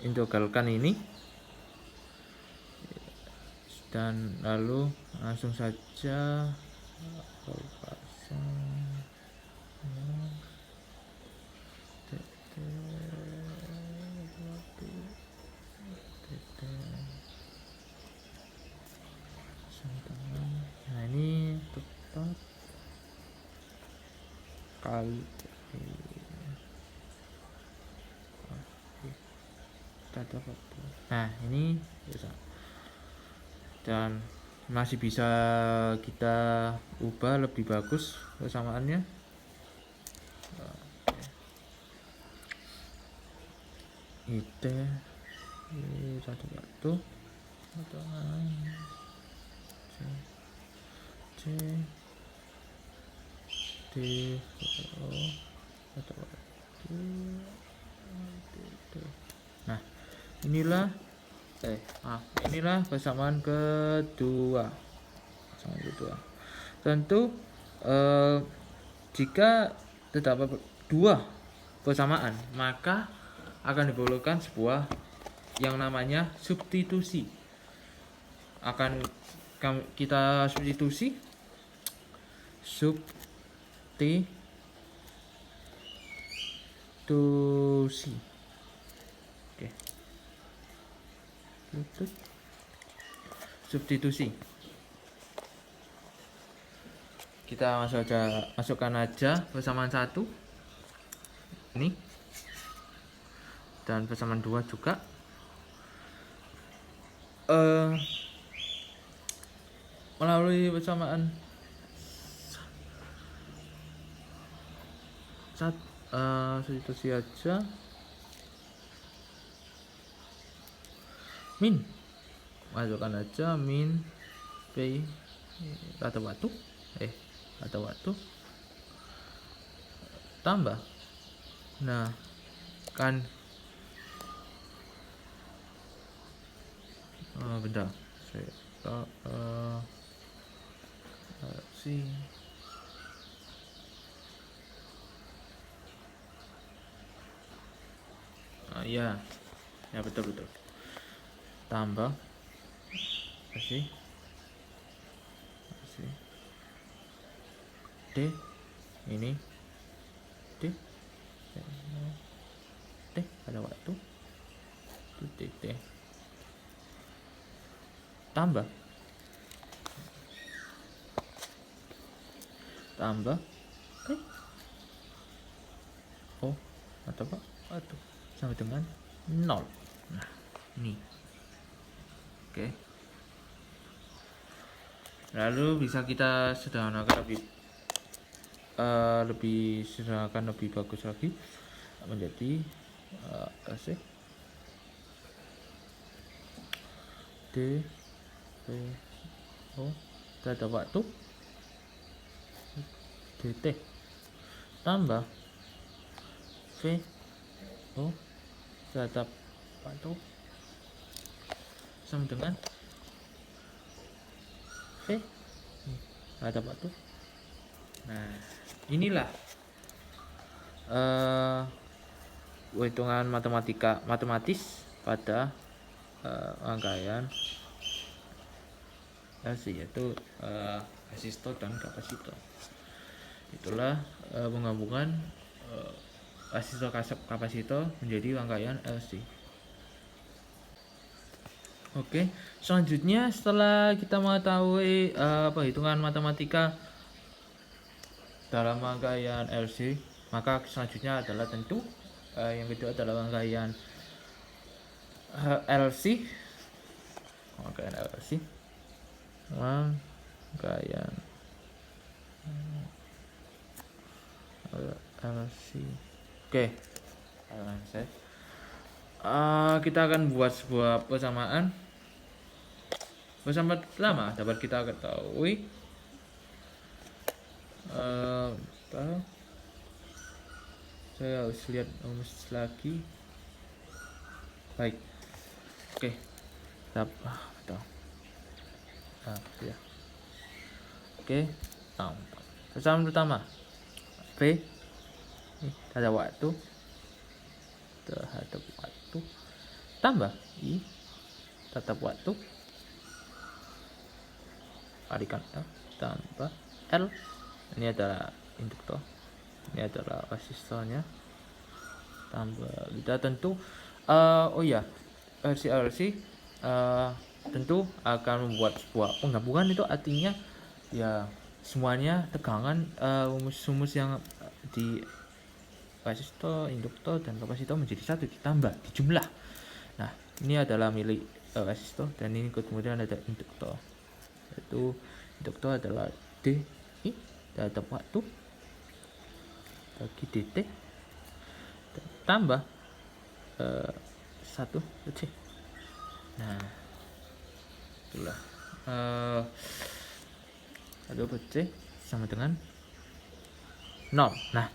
integralkan ini dan lalu langsung saja nah ini tepat kali nah ini bisa, dan masih bisa kita ubah lebih bagus persamaannya. IT satu waktu atau C C D O satu waktu. Nah, inilah inilah persamaan kedua. Tentu jika terdapat dua persamaan, maka akan diperlukan sebuah yang namanya substitusi. Akan kita substitusi Oke. Substitusi. Kita masukkan aja persamaan 1 ini dan persamaan 2 juga. Melalui persamaan substitusi aja min, masukkan aja min P rata waktu tambah, nah kan bentar saya ya betul tambah kasih D ini D pada waktu itu T tambah atau apa sama dengan 0. Nah ini oke. Lalu bisa kita sederhanakan lebih sederhanakan, lebih bagus lagi menjadi kasih D P O pada waktu DT tambah V O pada waktu sama dengan V pada waktu. Nah, inilah hitungan matematis pada rangkaian yaitu resistor dan kapasitor. Itulah penggabungan resistor kapasitor menjadi rangkaian LC. Oke, selanjutnya setelah kita mengetahui perhitungan matematika dalam rangkaian LC, maka selanjutnya adalah tentu yang kedua adalah rangkaian LC. Rangkaian LC. Oke. Kita akan buat sebuah persamaan. Persamaan pertama dapat kita ketahui saya harus lihat rumus lagi. Baik. Oke. Ya. Oke. Persamaan pertama V terhadap waktu tambah I terhadap waktu kalikan L tambah L, ini adalah induktor, ini adalah resistornya, tambah kita tentu RC tentu akan membuat sebuah penggabungan. Itu artinya ya semuanya tegangan rumus yang di resistor, induktor dan kapasitor menjadi satu, ditambah, dijumlah. Nah, ini adalah milik resistor dan ini kemudian ada induktor. Yaitu induktor adalah D I terhadap waktu bagi DT tambah 1 C. Nah, itulah 1 C sama dengan 0. Nah,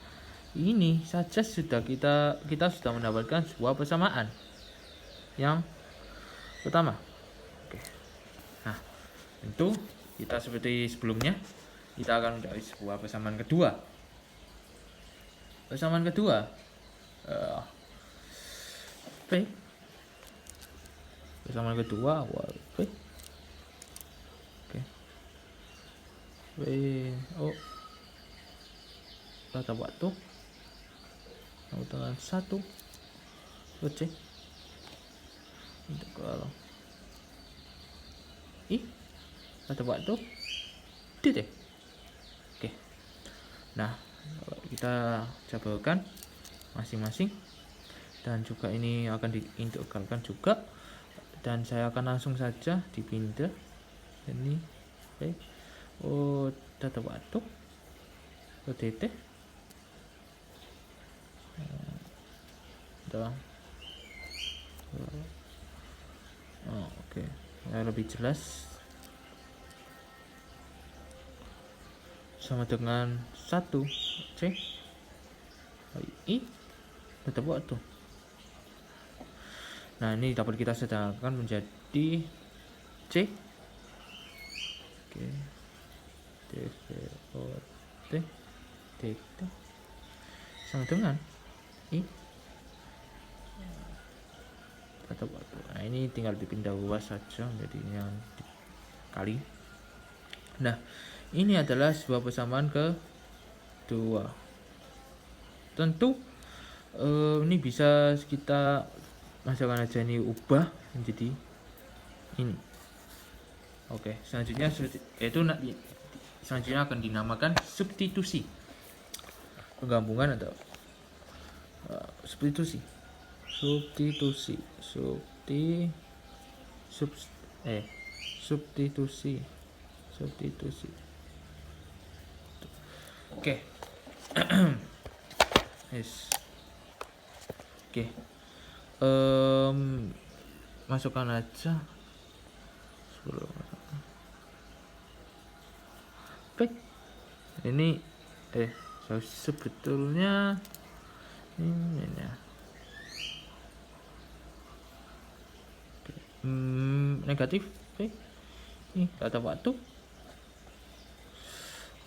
ini saja sudah kita sudah mendapatkan sebuah persamaan yang pertama. Oke. Nah, tentu kita seperti sebelumnya, kita akan mencari sebuah persamaan kedua. Persamaan kedua P. Persamaan kedua P. Oke. P O tata waktu sama dengan 1 C untuk kalau I tata waktu titik. Oke. Nah, kita jabarkan masing-masing, dan juga ini akan diintegralkan juga, dan saya akan langsung saja dipindah ini tata waktu ke titik. Oke. Lebih jelas, sama dengan 1 C I tetap waktu. Nah, ini dapat kita sederhanakan menjadi C. Oke. T sama dengan I tetap waktu. Nah, ini tinggal dipindah luas saja menjadi yang dikali. Nah, ini adalah sebuah persamaan kedua. Tentu ini bisa kita masukkan aja, ini ubah menjadi ini. Oke, selanjutnya selanjutnya akan dinamakan substitusi, penggabungan atau substitusi. Oke. Yes. Oke. Masukkan aja ini sebetulnya ini ya. Negatif ini kata waktu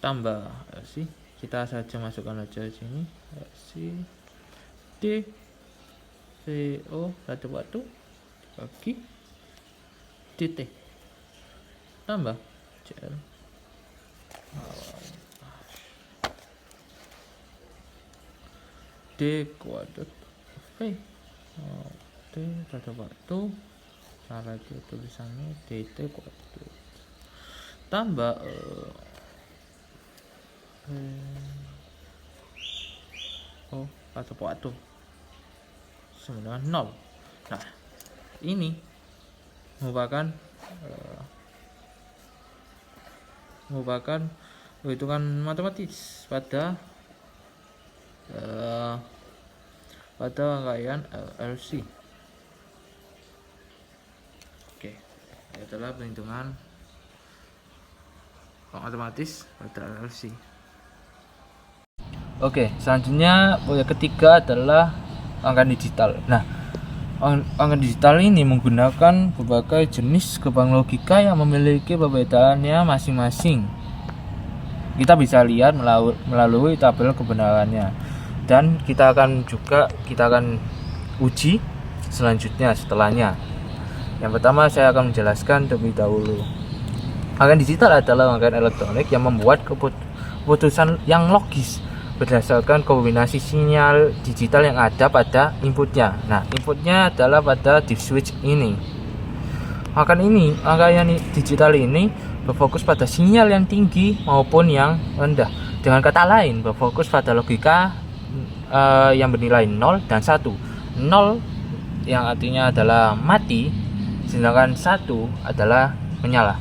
tambah sih, kita saja masukkan aja sini D CO kata waktu bagi DT tambah CL D kuadrat V D kata waktu, salah itu tulisannya DT kuadrat tambah kata waktu sama dengan 0. Nah, ini merupakan hitungan matematis pada rangkaian LC. Oke, adalah perhitungan matematis pada LC. Oke, selanjutnya proyek ketiga adalah rangkaian digital. Nah, rangkaian digital ini menggunakan berbagai jenis gerbang logika yang memiliki perbedaannya masing-masing. Kita bisa lihat melalui tabel kebenarannya, dan kita akan uji selanjutnya setelahnya. Yang pertama, saya akan menjelaskan terlebih dahulu. Rangkaian digital adalah rangkaian elektronik yang membuat keputusan yang logis berdasarkan kombinasi sinyal digital yang ada pada inputnya. Nah, inputnya adalah pada di switch ini. Rangkaian digital ini berfokus pada sinyal yang tinggi maupun yang rendah. Dengan kata lain, berfokus pada logika yang bernilai 0 dan 1. 0 yang artinya adalah mati, sedangkan 1 adalah menyala.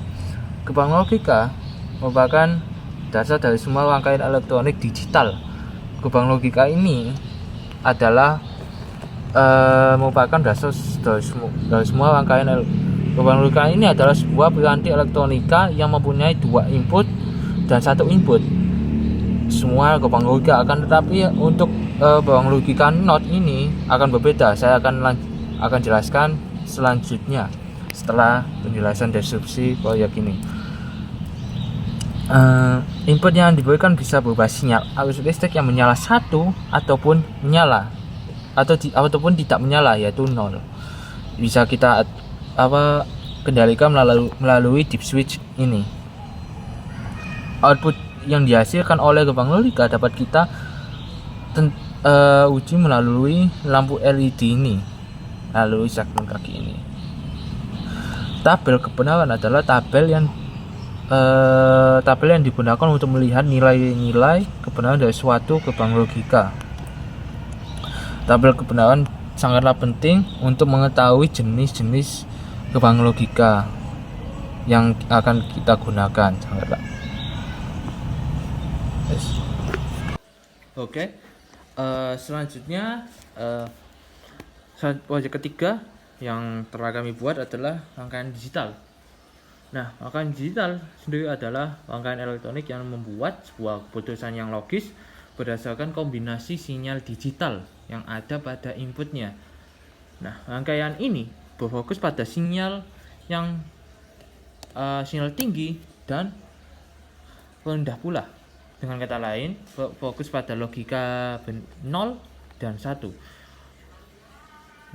Gerbang logika merupakan dasar dari semua rangkaian elektronik digital. Gerbang logika ini adalah merupakan dasar dari semua rangkaian kebang logika. Ini adalah sebuah piranti elektronika yang mempunyai 2 input dan 1 input. Semua kebang logika akan, tetapi untuk kebang logika not ini akan berbeda. Saya akan jelaskan selanjutnya setelah penjelasan deskripsi proyek ini. Input yang diberikan bisa berupa sinyal arus listrik yang menyala 1 ataupun menyala ataupun tidak menyala, yaitu 0. Bisa kita kendalikan melalui dip switch ini. Output yang dihasilkan oleh kebang logika dapat kita uji melalui lampu LED ini, melalui segmen kaki ini. Tabel kebenaran adalah tabel yang digunakan untuk melihat nilai-nilai kebenaran dari suatu kebang logika. Tabel kebenaran sangatlah penting untuk mengetahui jenis-jenis kebang logika yang akan kita gunakan. Oke. Selanjutnya proyek ketiga yang telah kami buat adalah rangkaian digital. Nah, rangkaian digital sendiri adalah rangkaian elektronik yang membuat sebuah keputusan yang logis berdasarkan kombinasi sinyal digital yang ada pada inputnya. Nah, rangkaian ini berfokus pada sinyal yang sinyal tinggi dan rendah pula. Dengan kata lain, fokus pada logika 0 dan 1.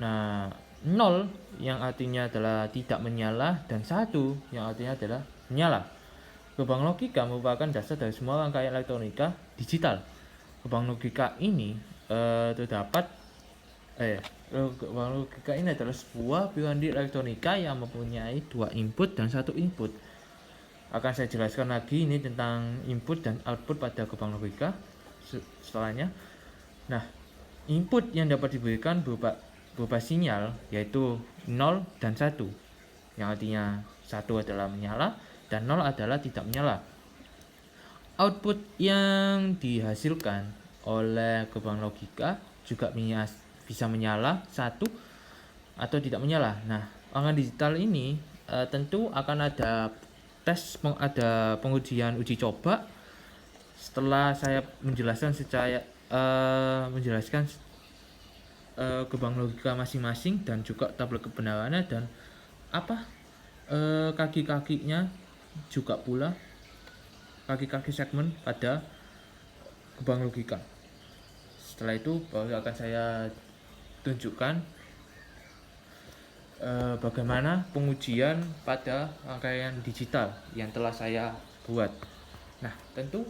Nah, 0 yang artinya adalah tidak menyala dan 1 yang artinya adalah menyala. Kebang logika merupakan dasar dari semua rangkaian elektronika digital. Kebang logika ini kebang logika ini adalah sebuah piranti elektronika yang mempunyai 2 input dan 1 input. Akan saya jelaskan lagi ini tentang input dan output pada kebang logika setelahnya. Nah, input yang dapat diberikan berupa sinyal, yaitu 0 dan 1, yang artinya 1 adalah menyala dan 0 adalah tidak menyala. Output yang dihasilkan oleh kebang logika juga bisa menyala 1 atau tidak menyala. Nah, rangkaian digital ini tentu akan ada pengujian uji coba setelah saya menjelaskan kebang logika masing-masing dan juga tabel kebenarannya dan kaki-kakinya juga pula kaki-kaki segmen pada kebang logika. Setelah itu baru akan saya tunjukkan bagaimana pengujian pada rangkaian digital yang telah saya buat. Nah, tentu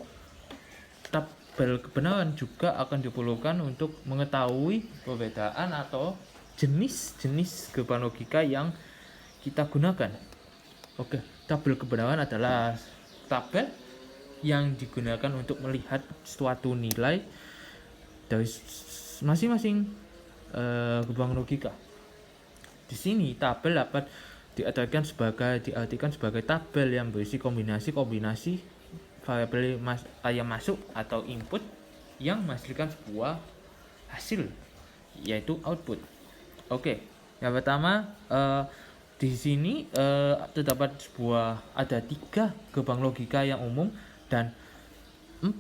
tabel kebenaran juga akan diperlukan untuk mengetahui perbedaan atau jenis-jenis kebang logika yang kita gunakan. Oke, tabel kebenaran adalah tabel yang digunakan untuk melihat suatu nilai dari masing-masing kebang logika. Di sini tabel dapat diartikan sebagai tabel yang berisi kombinasi variabel yang masuk atau input yang menghasilkan sebuah hasil, yaitu output. Oke, yang pertama di sini terdapat ada 3 kebang logika yang umum dan 4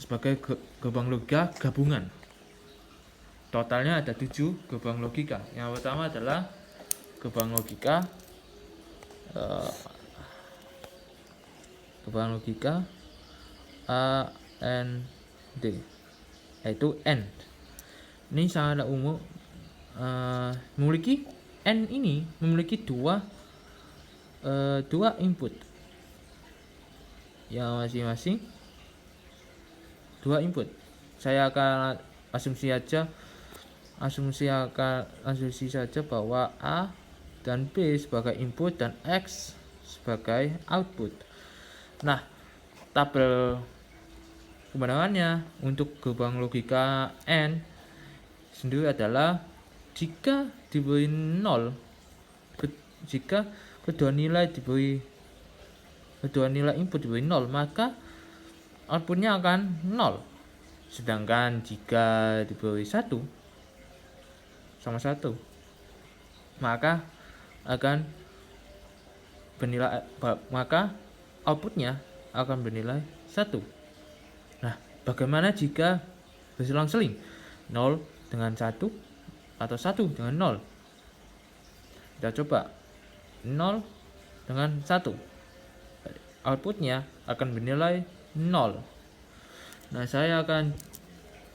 sebagai kebang logika gabungan. Totalnya ada 7 kebang logika. Yang pertama adalah kebang logika AND, yaitu AND. Ini sangat umum. Memiliki N ini memiliki dua input yang masing-masing 2 input. Saya akan asumsi saja bahwa A dan B sebagai input dan X sebagai output. Nah, tabel kebenarannya untuk kebang logika N sendiri adalah jika diberi 0, jika kedua nilai input diberi 0, maka outputnya akan 0. Sedangkan jika diberi 1, sama 1, maka akan bernilai maka outputnya akan bernilai 1. Nah, bagaimana jika berselang-seling 0 dengan 1 atau 1 dengan 0? Kita coba 0 dengan 1. Outputnya akan bernilai 0. Nah, saya akan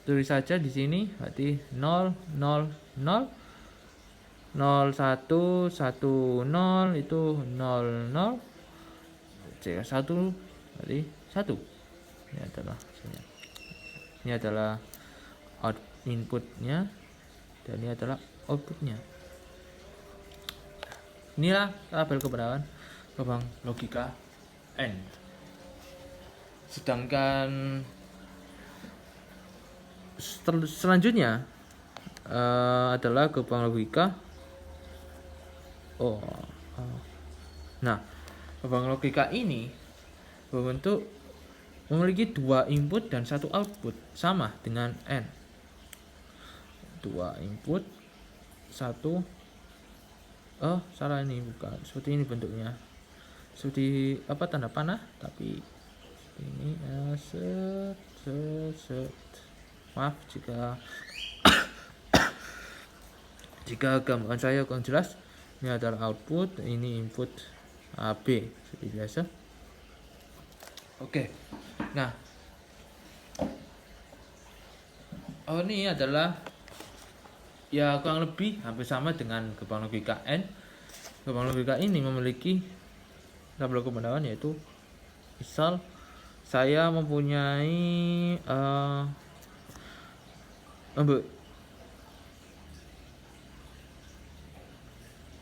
tulis saja di sini, berarti 0 0 0 0 1 1 0 itu 0 0 jika 1 berarti 1. Ini adalah inputnya dan ini adalah outputnya. Inilah tabel kebenaran gerbang logika AND. Sedangkan selanjutnya adalah gerbang logika Nah, gerbang logika ini berbentuk memiliki 2 input dan 1 output, sama dengan AND. 2 input, 1 salah, ini bukan seperti ini bentuknya, seperti tanda panah, tapi ini maaf jika gambaran saya kurang jelas. Ini adalah output, ini input AB seperti biasa. Oke. Nah, ini adalah ya kurang lebih hampir sama dengan gerbang logika AND. Gerbang logika ini memiliki tabel kebenaran, yaitu misal saya mempunyai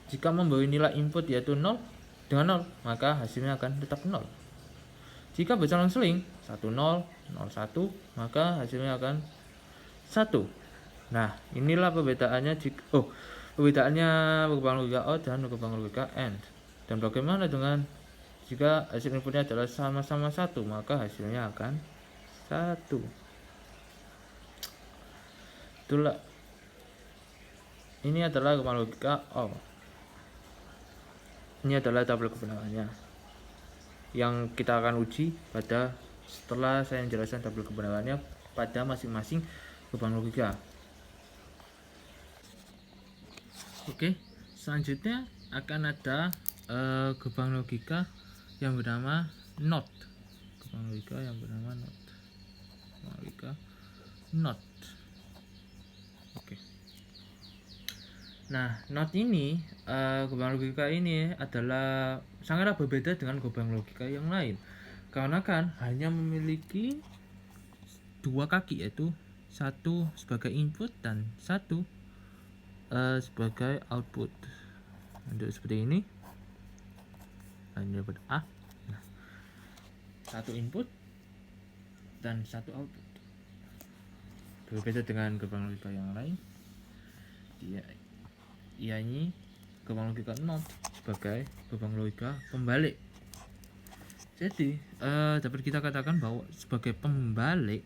jika memberi nilai input yaitu 0 dengan 0, maka hasilnya akan tetap 0. Jika berselang-seling 1 0 0 1, maka hasilnya akan 1. Nah, inilah perbedaannya perbedaannya gerbang logika OR dan gerbang logika AND. Dan bagaimana dengan jika hasil inputnya adalah sama-sama 1, maka hasilnya akan 1. Itulah, ini adalah gerbang logika OR. Ini adalah tabel kebenarannya yang kita akan uji setelah saya menjelaskan tabel kebenarannya pada masing-masing gerbang logika. Oke, selanjutnya akan ada gerbang logika yang bernama NOT. Gerbang logika yang bernama NOT. Gerbang logika NOT. Oke. Nah, NOT ini, gerbang logika ini adalah sangatlah berbeda dengan gerbang logika yang lain, karena kan hanya memiliki 2 kaki, yaitu 1 sebagai input dan 1 sebagai output. Untuk seperti ini, ini dapat A. Nah, 1 input dan 1 output. Berbeda dengan gerbang logika yang lain. Ini gerbang logika NOT sebagai gerbang logika pembalik. Jadi dapat kita katakan bahwa sebagai pembalik,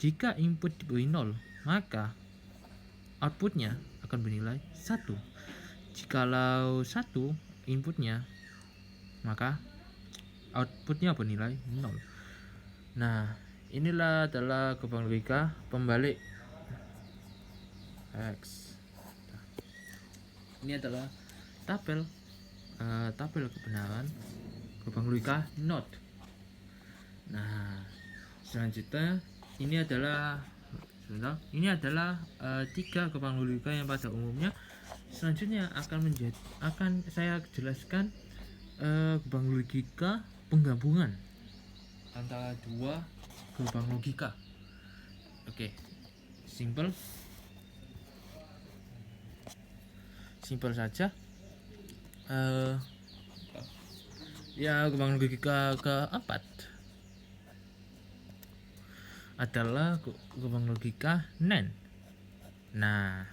jika input diberi 0, maka outputnya akan bernilai 1. Jikalau 1 inputnya, maka outputnya bernilai 0. Nah, inilah adalah gerbang logika pembalik X. Ini adalah tabel kebenaran gerbang logika NOT. Nah, selanjutnya ini adalah 3 gerbang logika yang pada umumnya. Selanjutnya akan saya jelaskan gerbang logika penggabungan antara 2 gerbang logika. Oke, simple saja. Ya, gerbang logika keempat adalah gerbang logika NAND. Nah,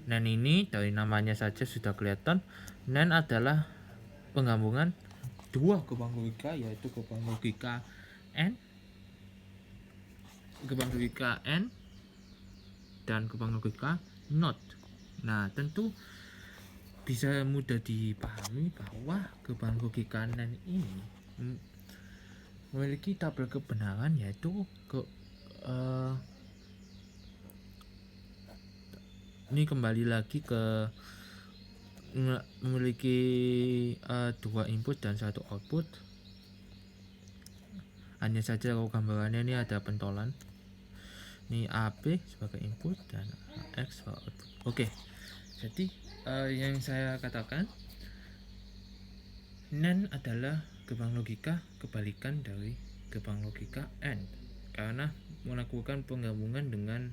NAND ini dari namanya saja sudah kelihatan. NAND adalah penggabungan 2 gerbang logika, yaitu gerbang logika AND, dan gerbang logika NOT. Nah, tentu bisa mudah dipahami bahwa kebang logika NAND ini memiliki tabel kebenaran, yaitu ini kembali lagi ke memiliki 2 input dan 1 output. Hanya saja kalau gambarannya ini ada pentolan. Ini AB sebagai input dan X sebagai output. Oke, jadi yang saya katakan, NAND adalah gerbang logika kebalikan dari gerbang logika AND, karena melakukan penggabungan dengan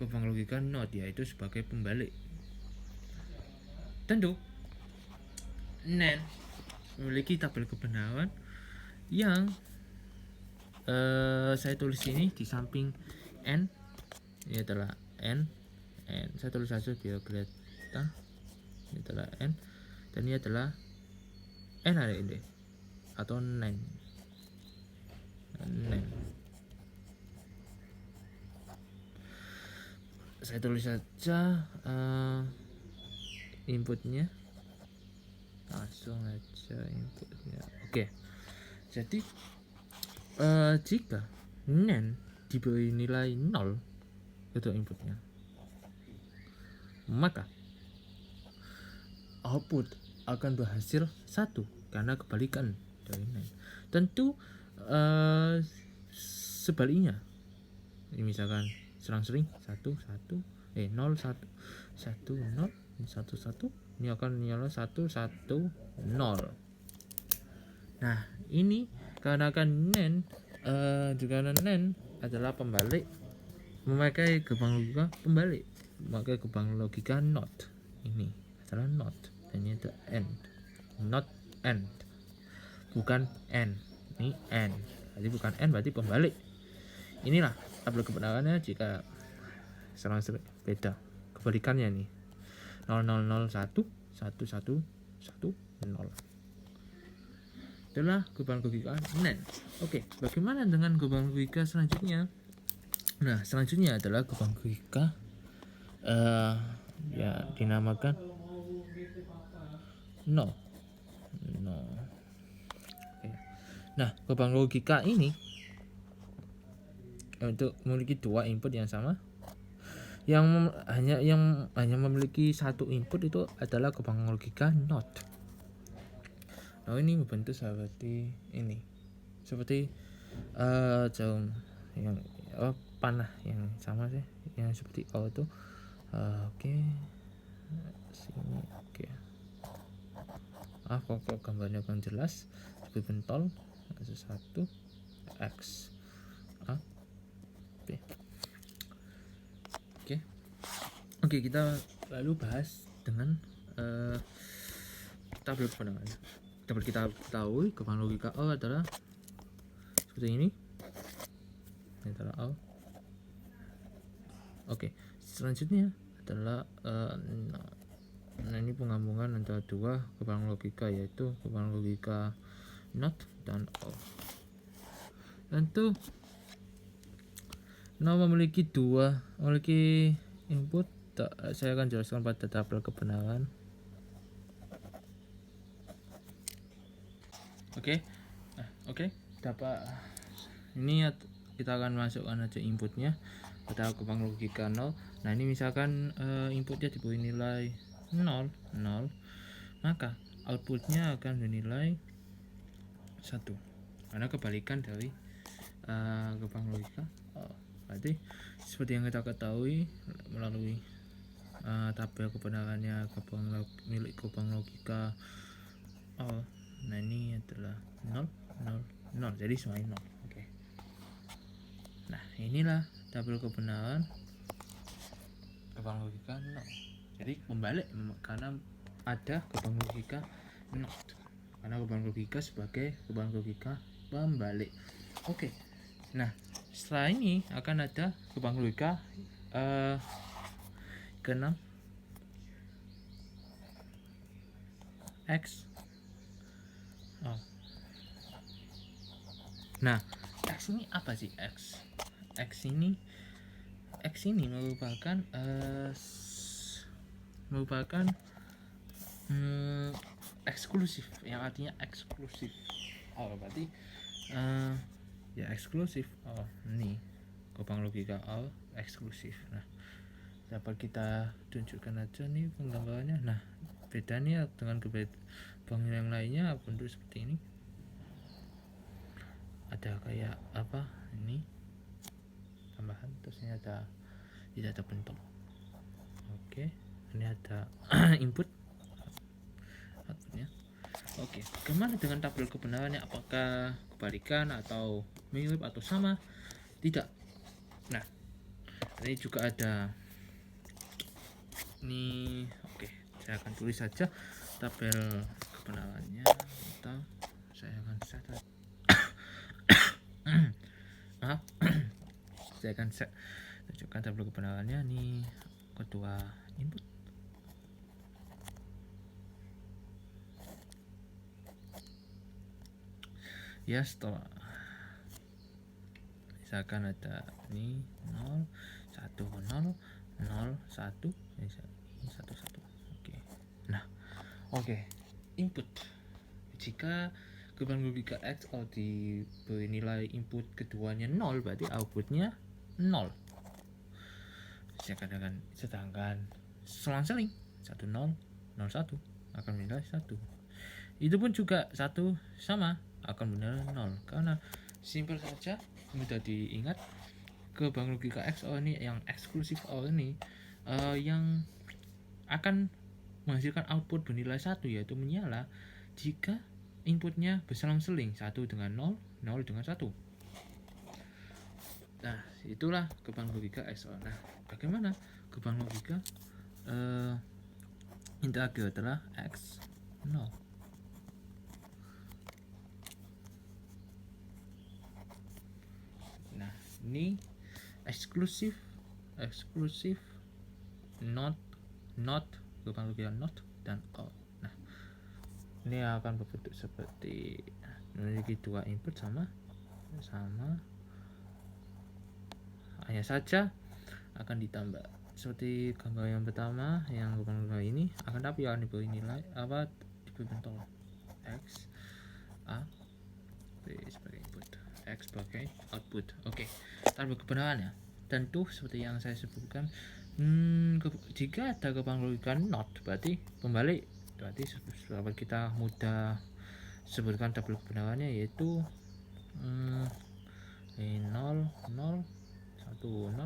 gerbang logika NOT, yaitu sebagai pembalik. Tentu NAND memiliki tabel kebenaran yang saya tulis ini di samping N, ini adalah N. Saya tulis saja biar kelihatan. Ini adalah N dan ini adalah N ada ini atau NAND. Saya tulis saja inputnya, langsung aja inputnya. Oke, jadi jika NAND diberi nilai 0 itu inputnya, maka output akan berhasil 1 karena kebalikan dari NAND. Tentu sebaliknya, ini misalkan selang-sering 1 1 0 1 1 0 1 1 ini akan nyala 1 1 0. Nah, ini karena NAND adalah pembalik, memakai gerbang logika pembalik, memakai gerbang logika NOT. Ini adalah NOT dan ini adalah AND. NOT AND, bukan N. Ini N, jadi bukan N, berarti pembalik. Inilah tabel kebenarannya jika selang-sering beda kebalikannya nih, 0 0 0 1 1 1 1 0. Itulah gerbang logika NAND. Oke, bagaimana dengan gerbang logika selanjutnya? Nah, selanjutnya adalah gerbang logika ya dinamakan NOR. Nah, gerbang logika ini untuk memiliki 2 input yang sama, yang hanya memiliki 1 input itu adalah gerbang logika NOT. Nah, ini membentuk seperti ini, seperti jarum yang panah yang sama sih, yang seperti O itu. Oke, sini oke. Kok gambarnya kurang jelas, seperti pentol, satu X A B. Oke, kita lalu bahas dengan tabel kebenaran. Dapat kita ketahui gerbang logika O adalah seperti ini. Ini adalah O. Oke, selanjutnya adalah nah ini penggabungan antara 2 gerbang logika, yaitu gerbang logika NOT dan O. Tentu NOT memiliki input. Saya akan jelaskan pada tabel kebenaran. Oke, dapat ini kita akan masukkan aja inputnya pada gerbang logika 0. Nah, ini misalkan inputnya diberi nilai 0, maka outputnya akan bernilai 1 karena kebalikan dari gerbang logika. Berarti seperti yang kita ketahui melalui tabel kebenarannya milik gerbang logika O. Nah, ini adalah 0 0 0, jadi semuanya 0. Oke. Nah, inilah tabel kebenaran gerbang logika 0. Jadi pembalik karena ada gerbang logika NOT, karena gerbang logika sebagai gerbang logika pembalik. Oke. Nah, setelah ini akan ada gerbang logika ke-6 X. Nah, X ini apa sih X? X ini merupakan merupakan eksklusif, yang artinya eksklusif. Berarti ya eksklusif. Ini Gopang logika eksklusif. Nah, dapat kita tunjukkan aja nih penggambarannya. Nah, bedanya dengan Gopang yang lainnya bentuk seperti ini. Ada kayak apa ini tambahan, terus ini ada tidak ada bentuk. Oke, ini ada input outputnya. Oke, bagaimana dengan tabel kebenarannya? Apakah kebalikan atau mirip atau sama? Tidak. Nah, ini juga ada ini. Oke, saya akan tulis saja tabel kebenarannya, atau saya akan set maaf saya akan tunjukkan tabel kebenarannya nih, kedua input. Ya, setelah misalkan ada ini 0 1 0 0 1 ini 1 1. Oke, input. Jika Gopang logika X diberi nilai input keduanya 0, berarti outputnya 0. Saya katakan, sedangkan selang-seling 1 0 0 1 akan bernilai 1. Itu pun juga 1 sama akan bernilai 0, karena simpel saja, mudah diingat. Gopang logika XOR ini yang eksklusif OR ini yang akan menghasilkan output bernilai 1, yaitu menyala jika inputnya berselang-seling 1 dengan 0, 0 dengan 1. Nah, itulah Gopang logika XOR. Nah, bagaimana Gopang logika integer adalah X 0. Nah, ini eksklusif not Gopang logika not dan OR. Nah, ini akan berbentuk seperti memiliki dua input sama, hanya saja akan ditambah seperti gambar yang pertama yang Gopang logika ini, akan tapi akan diberi nilai diberi bentuk X A B sebagai input, X sebagai output. Oke, tabel kebenarannya tentu seperti yang saya sebutkan. Jika ada Gopang logika not, berarti pembalik. Berarti dapat kita mudah sebutkan tabel kebenarannya, yaitu 0 0 1 0 0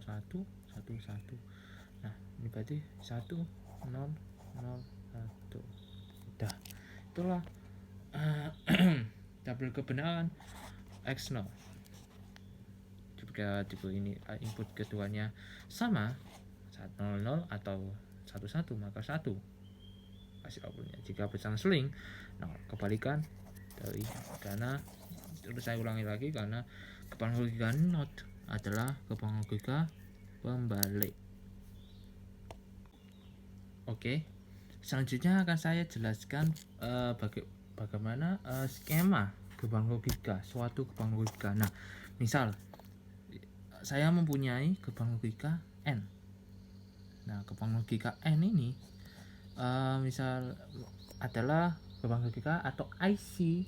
1 1 1. Nah, ini berarti 1 0 0 1. Udah, itulah tabel kebenaran X0. Jika diberi ini input keduanya sama 0 0 atau 1 1, maka 1 hasil outputnya. Jika berselang-seling, nah kebalikan dari, karena terus saya ulangi lagi, karena Gopang logika not adalah Gopang logika pembalik. Oke, selanjutnya akan saya jelaskan bagaimana skema Gopang logika, suatu Gopang logika. Nah, misal saya mempunyai Gopang logika N. Nah, Gopang logika N ini misal adalah Gopang logika atau IC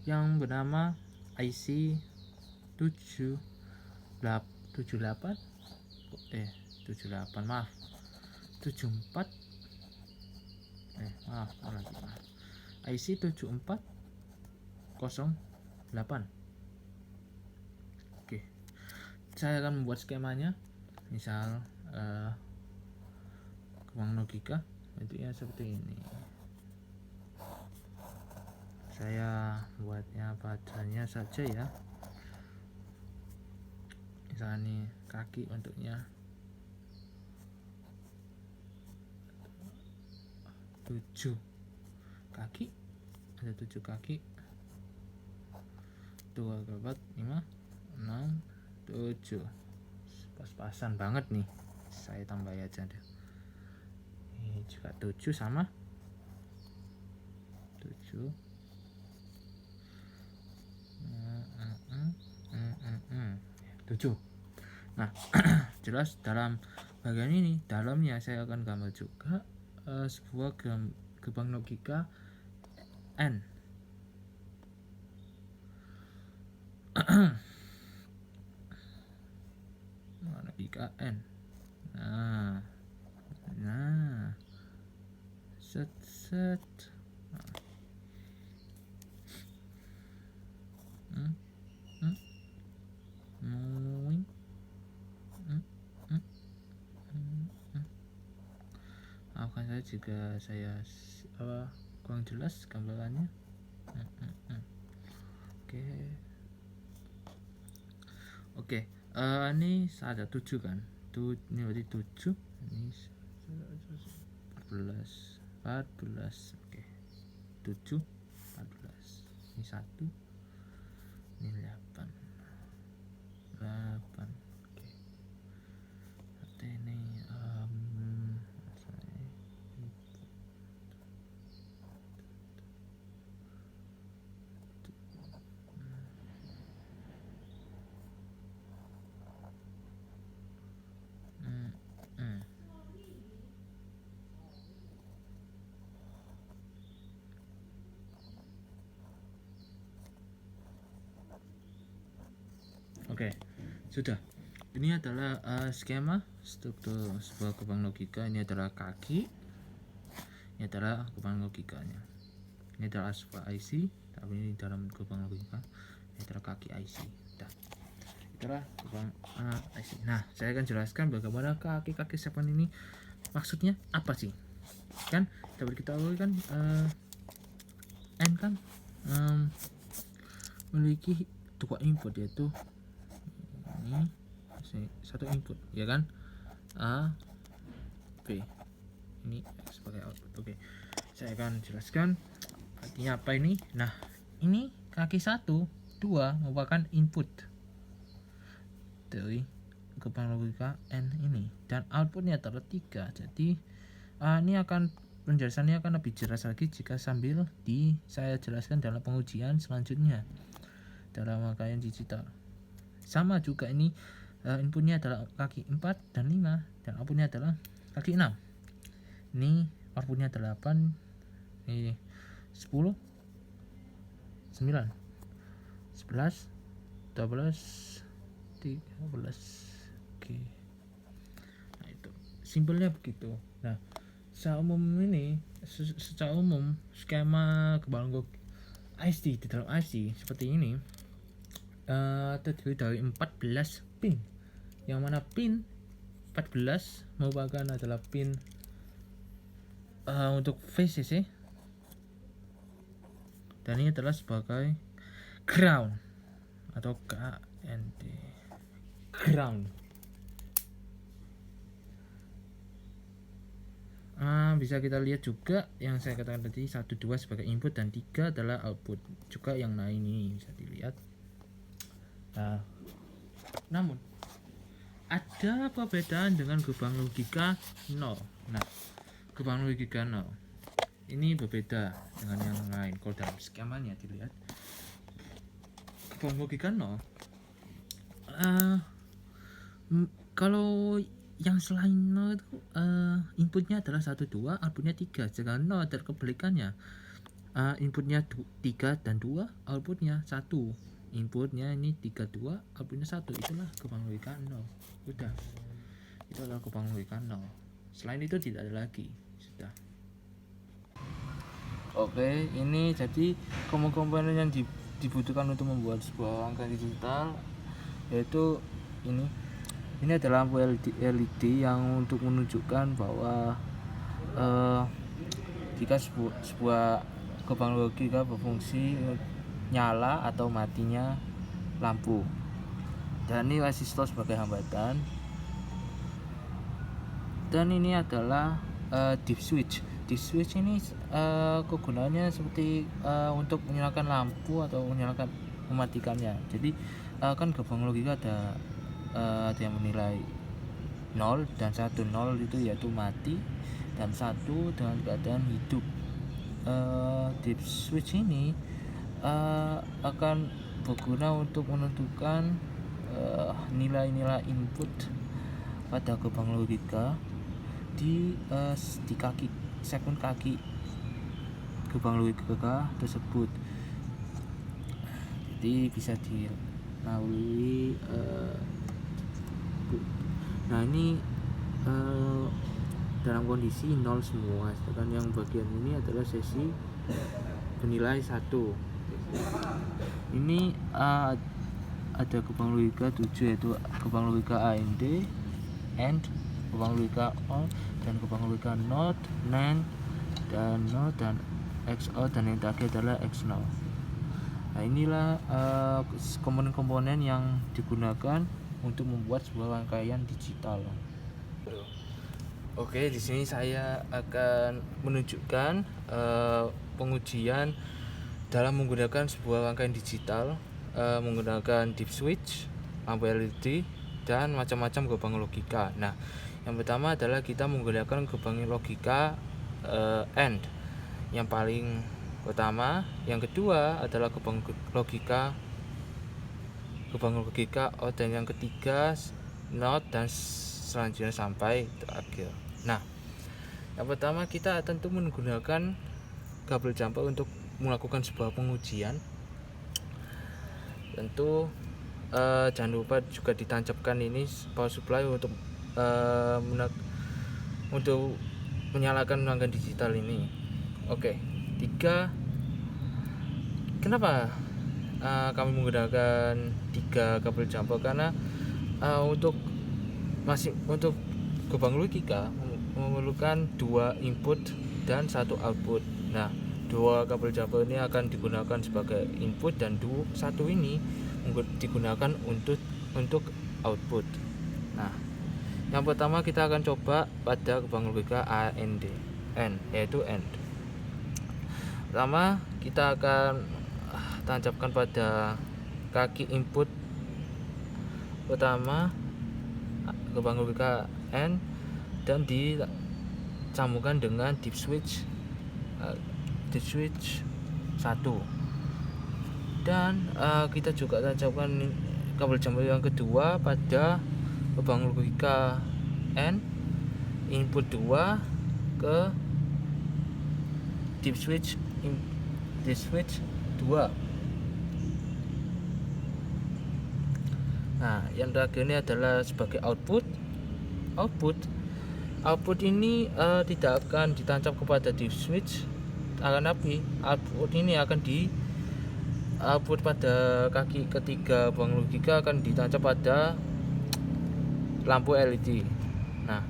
yang bernama IC 74 IC 7408. Oke, saya akan membuat skemanya. Misal Gopang logika bentuknya seperti ini. Saya buatnya padanya saja ya. Misalnya nih kaki bentuknya 7 kaki, ada 7 kaki, 2 4 5 6 7. Pas-pasan banget nih, saya tambah aja deh. Ini juga 7 sama 7. Nah, jelas dalam bagian ini dalamnya saya akan gambar juga sebuah gerbang logika N. Logika N. Nah, set. Maafkan saya jika saya kurang jelas gambarannya. Oke. Ini ada 7 kan? Ini berarti 7. Ini 14. Oke. 7 14. Ini 1. Ini 8. Oke. Berarti ini Oke, sudah. Ini adalah skema struktur sebuah gerbang logika. Ini adalah kaki. Ini adalah gerbang logikanya. Ini adalah sebuah IC, tapi ini dalam gerbang logika. Ini adalah kaki IC. Dah. Itulah gerbang IC. Nah, saya akan jelaskan bagaimana kaki-kaki 7 ini maksudnya apa sih? Kan dapat kita tahu kan N kan memiliki 2 input, yaitu ini satu input, ya kan? A, B. Ini sebagai output. Oke. Saya akan jelaskan artinya apa ini. Nah, ini kaki 1, 2 merupakan input dari gerbang logika N ini, dan outputnya adalah 3. Jadi ini akan penjelasannya akan lebih jelas lagi jika sambil saya jelaskan dalam pengujian selanjutnya dalam rangkaian digital. Sama juga ini inputnya adalah kaki 4 dan 5, dan outputnya adalah kaki 6. Ini outputnya 8, ini 10, 9, 11, 12, 13. Oke. Nah, itu simpelnya begitu. Nah, secara umum skema gerbang logika IC di dalam IC seperti ini terdiri dari 14 pin, yang mana pin 14 merupakan adalah pin untuk VCC, dan ini adalah sebagai ground atau GND, ground. Bisa kita lihat juga yang saya katakan tadi 1, 2 sebagai input dan 3 adalah output. Juga yang lain ini bisa dilihat. Namun ada perbedaan dengan gerbang logika 0. Nah, gerbang logika 0 ini berbeda dengan yang lain. Kalau dalam skemanya dilihat, gerbang logika 0 kalau yang selain 0 itu inputnya adalah 1, 2, outputnya 3. Sedangkan 0 adalah kebalikannya, inputnya 3 dan 2, outputnya 1. Inputnya ini 3, 2, outputnya 1. Itulah gerbang logika 0. Udah, itu adalah gerbang logika 0. Selain itu tidak ada lagi. Sudah. Oke, ini jadi komponen yang dibutuhkan untuk membuat sebuah rangkaian digital, yaitu ini adalah lampu LED yang untuk menunjukkan bahwa jika sebuah gerbang logika berfungsi nyala atau matinya lampu, dan ini resistor sebagai hambatan, dan ini adalah dip switch. Dip switch ini kegunaannya seperti untuk menyalakan lampu atau mematikannya. Jadi kan gerbang logika ada yang menilai 0 dan 1. 0 itu yaitu mati, dan 1 dengan keadaan hidup. Dip switch ini akan berguna untuk menentukan nilai-nilai input pada gerbang logika di segmen kaki gerbang logika tersebut. Jadi bisa dilalui. Nah ini dalam kondisi 0 semua, sedangkan yang bagian ini adalah sesi bernilai 1. Ini ada gerbang logika 7, yaitu gerbang logika AND, gerbang logika OR, dan gerbang logika NOT, NAND, dan NOT, dan XOR, dan yang terakhir adalah XNOR. Nah inilah komponen-komponen yang digunakan untuk membuat sebuah rangkaian digital. Oke, di sini saya akan menunjukkan pengujian dalam menggunakan sebuah rangkaian digital menggunakan deep switch, lampu LED, dan macam-macam gerbang logika. Nah, yang pertama adalah kita menggunakan gerbang logika AND yang paling utama. Yang kedua adalah gerbang logika OR, dan yang ketiga NOT, dan selanjutnya sampai terakhir. Nah, yang pertama kita tentu menggunakan kabel jumper untuk melakukan sebuah pengujian. Tentu jangan lupa juga ditancapkan ini power supply untuk menyalakan rangkaian digital ini. Oke, kenapa kami menggunakan 3 kabel jumper? Karena untuk gerbang logika memerlukan 2 input dan 1 output. Nah, 2 kabel jumper ini akan digunakan sebagai input, dan 1 ini digunakan untuk output. Nah, yang pertama kita akan coba pada gerbang logika AND, yaitu AND. Pertama kita akan tancapkan pada kaki input pertama gerbang logika AND dan disambungkan dengan deep switch 1, dan kita juga tancapkan kabel jumper yang kedua pada gerbang logika AND input 2 ke deep switch 2. Nah, yang terakhir ini adalah sebagai output ini tidak akan ditancap kepada deep switch, tapi output ini akan output pada kaki ketiga gerbang logika akan ditancap pada lampu LED. Nah,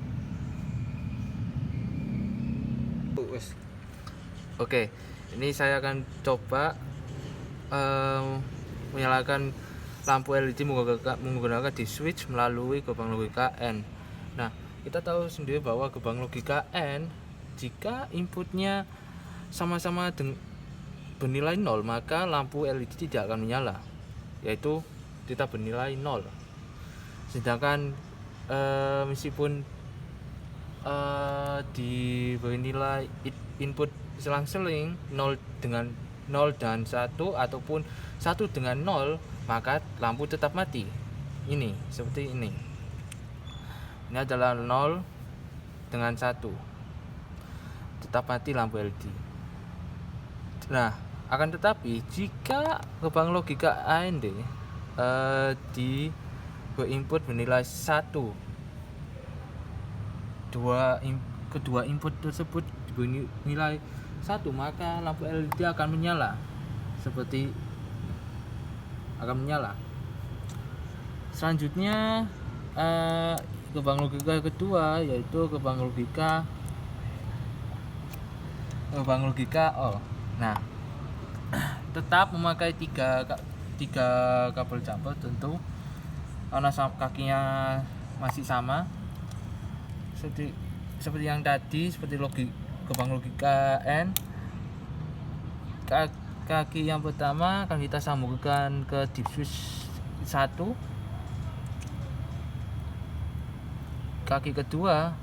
oke, ini saya akan coba menyalakan lampu LED menggunakan deep switch melalui gerbang logika AND. Nah, kita tahu sendiri bahwa gerbang logika AND, jika inputnya sama-sama bernilai 0, maka lampu LED tidak akan menyala, yaitu tetap bernilai 0. Sedangkan meskipun diberi nilai input selang-seling 0 dengan 0 dan 1, ataupun 1 dengan 0, maka lampu tetap mati. Ini seperti ini. Ini adalah 0 dengan 1, tetap mati lampu LED. Nah, akan tetapi jika gerbang logika AND input bernilai 1, kedua input tersebut bernilai 1, maka lampu LED akan menyala. Selanjutnya gerbang logika kedua, yaitu gerbang logika OR. Nah, tetap memakai tiga kabel jumper tentu, karena kakinya masih sama seperti yang tadi, seperti gerbang logika AND. Kaki yang pertama akan kita sambungkan ke deep switch 1, kaki kedua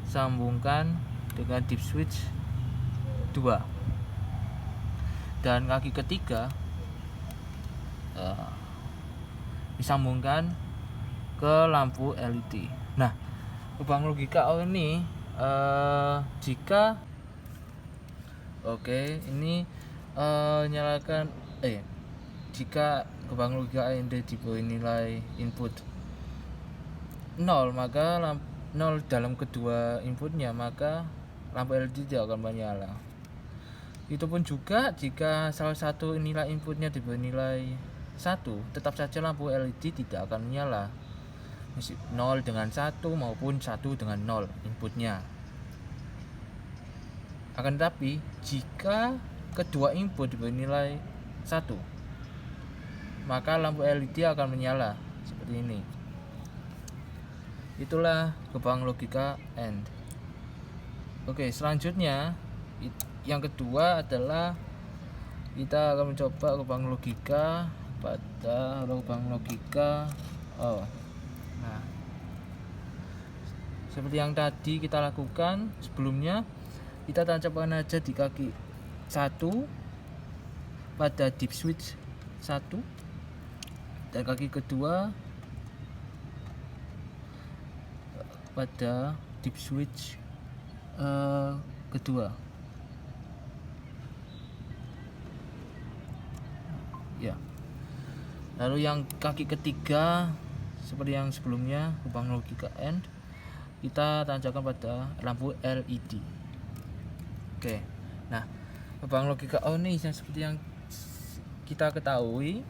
sambungkan dengan deep switch 2, dan kaki ketiga disambungkan ke ke lampu LED. Nah, gerbang logika O ini jika ini nyalakan jika gerbang logika AND diberi nilai input 0, maka 0 dalam kedua inputnya, maka lampu LED tidak akan menyala. Itu pun juga jika salah satu nilai inputnya diberi nilai 1, tetap saja lampu LED tidak akan menyala. 0 dengan 1 maupun 1 dengan 0 inputnya. Akan tetapi jika kedua input diberi nilai 1, maka lampu LED akan menyala seperti ini. Itulah gerbang logika AND. Selanjutnya yang kedua adalah kita akan mencoba gerbang logika pada gerbang logika O. Nah, seperti yang tadi kita lakukan sebelumnya, kita tancapkan aja di kaki 1 pada deep switch 1 dan kaki kedua pada deep switch kedua. Ya. Lalu yang kaki ketiga seperti yang sebelumnya, gerbang logika AND, kita tancapkan pada lampu LED. Nah, gerbang logika O ini seperti yang kita ketahui,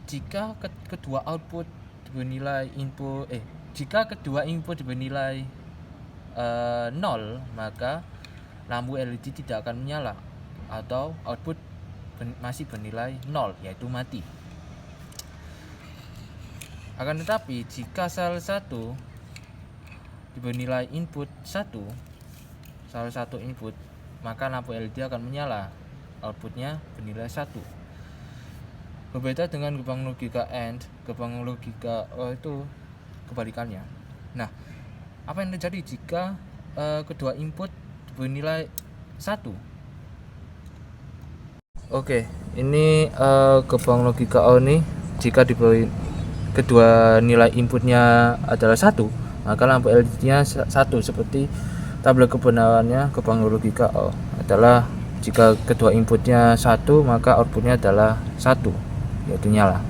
jika kedua output bernilai input jika kedua input bernilai 0, maka lampu LED tidak akan menyala atau output masih bernilai 0, yaitu mati. Akan tetapi jika salah satu diberi nilai input 1, salah satu input, maka lampu LED akan menyala, outputnya bernilai 1. Berbeda dengan gerbang logika AND, gerbang logika O itu kebalikannya. Nah, apa yang terjadi jika kedua input bernilai 1? Ini gerbang logika O ini jika diberi kedua nilai inputnya adalah 1, maka lampu LED-nya 1, seperti tabel kebenarannya gerbang logika O adalah jika kedua inputnya 1, maka outputnya adalah 1, yaitu nyala.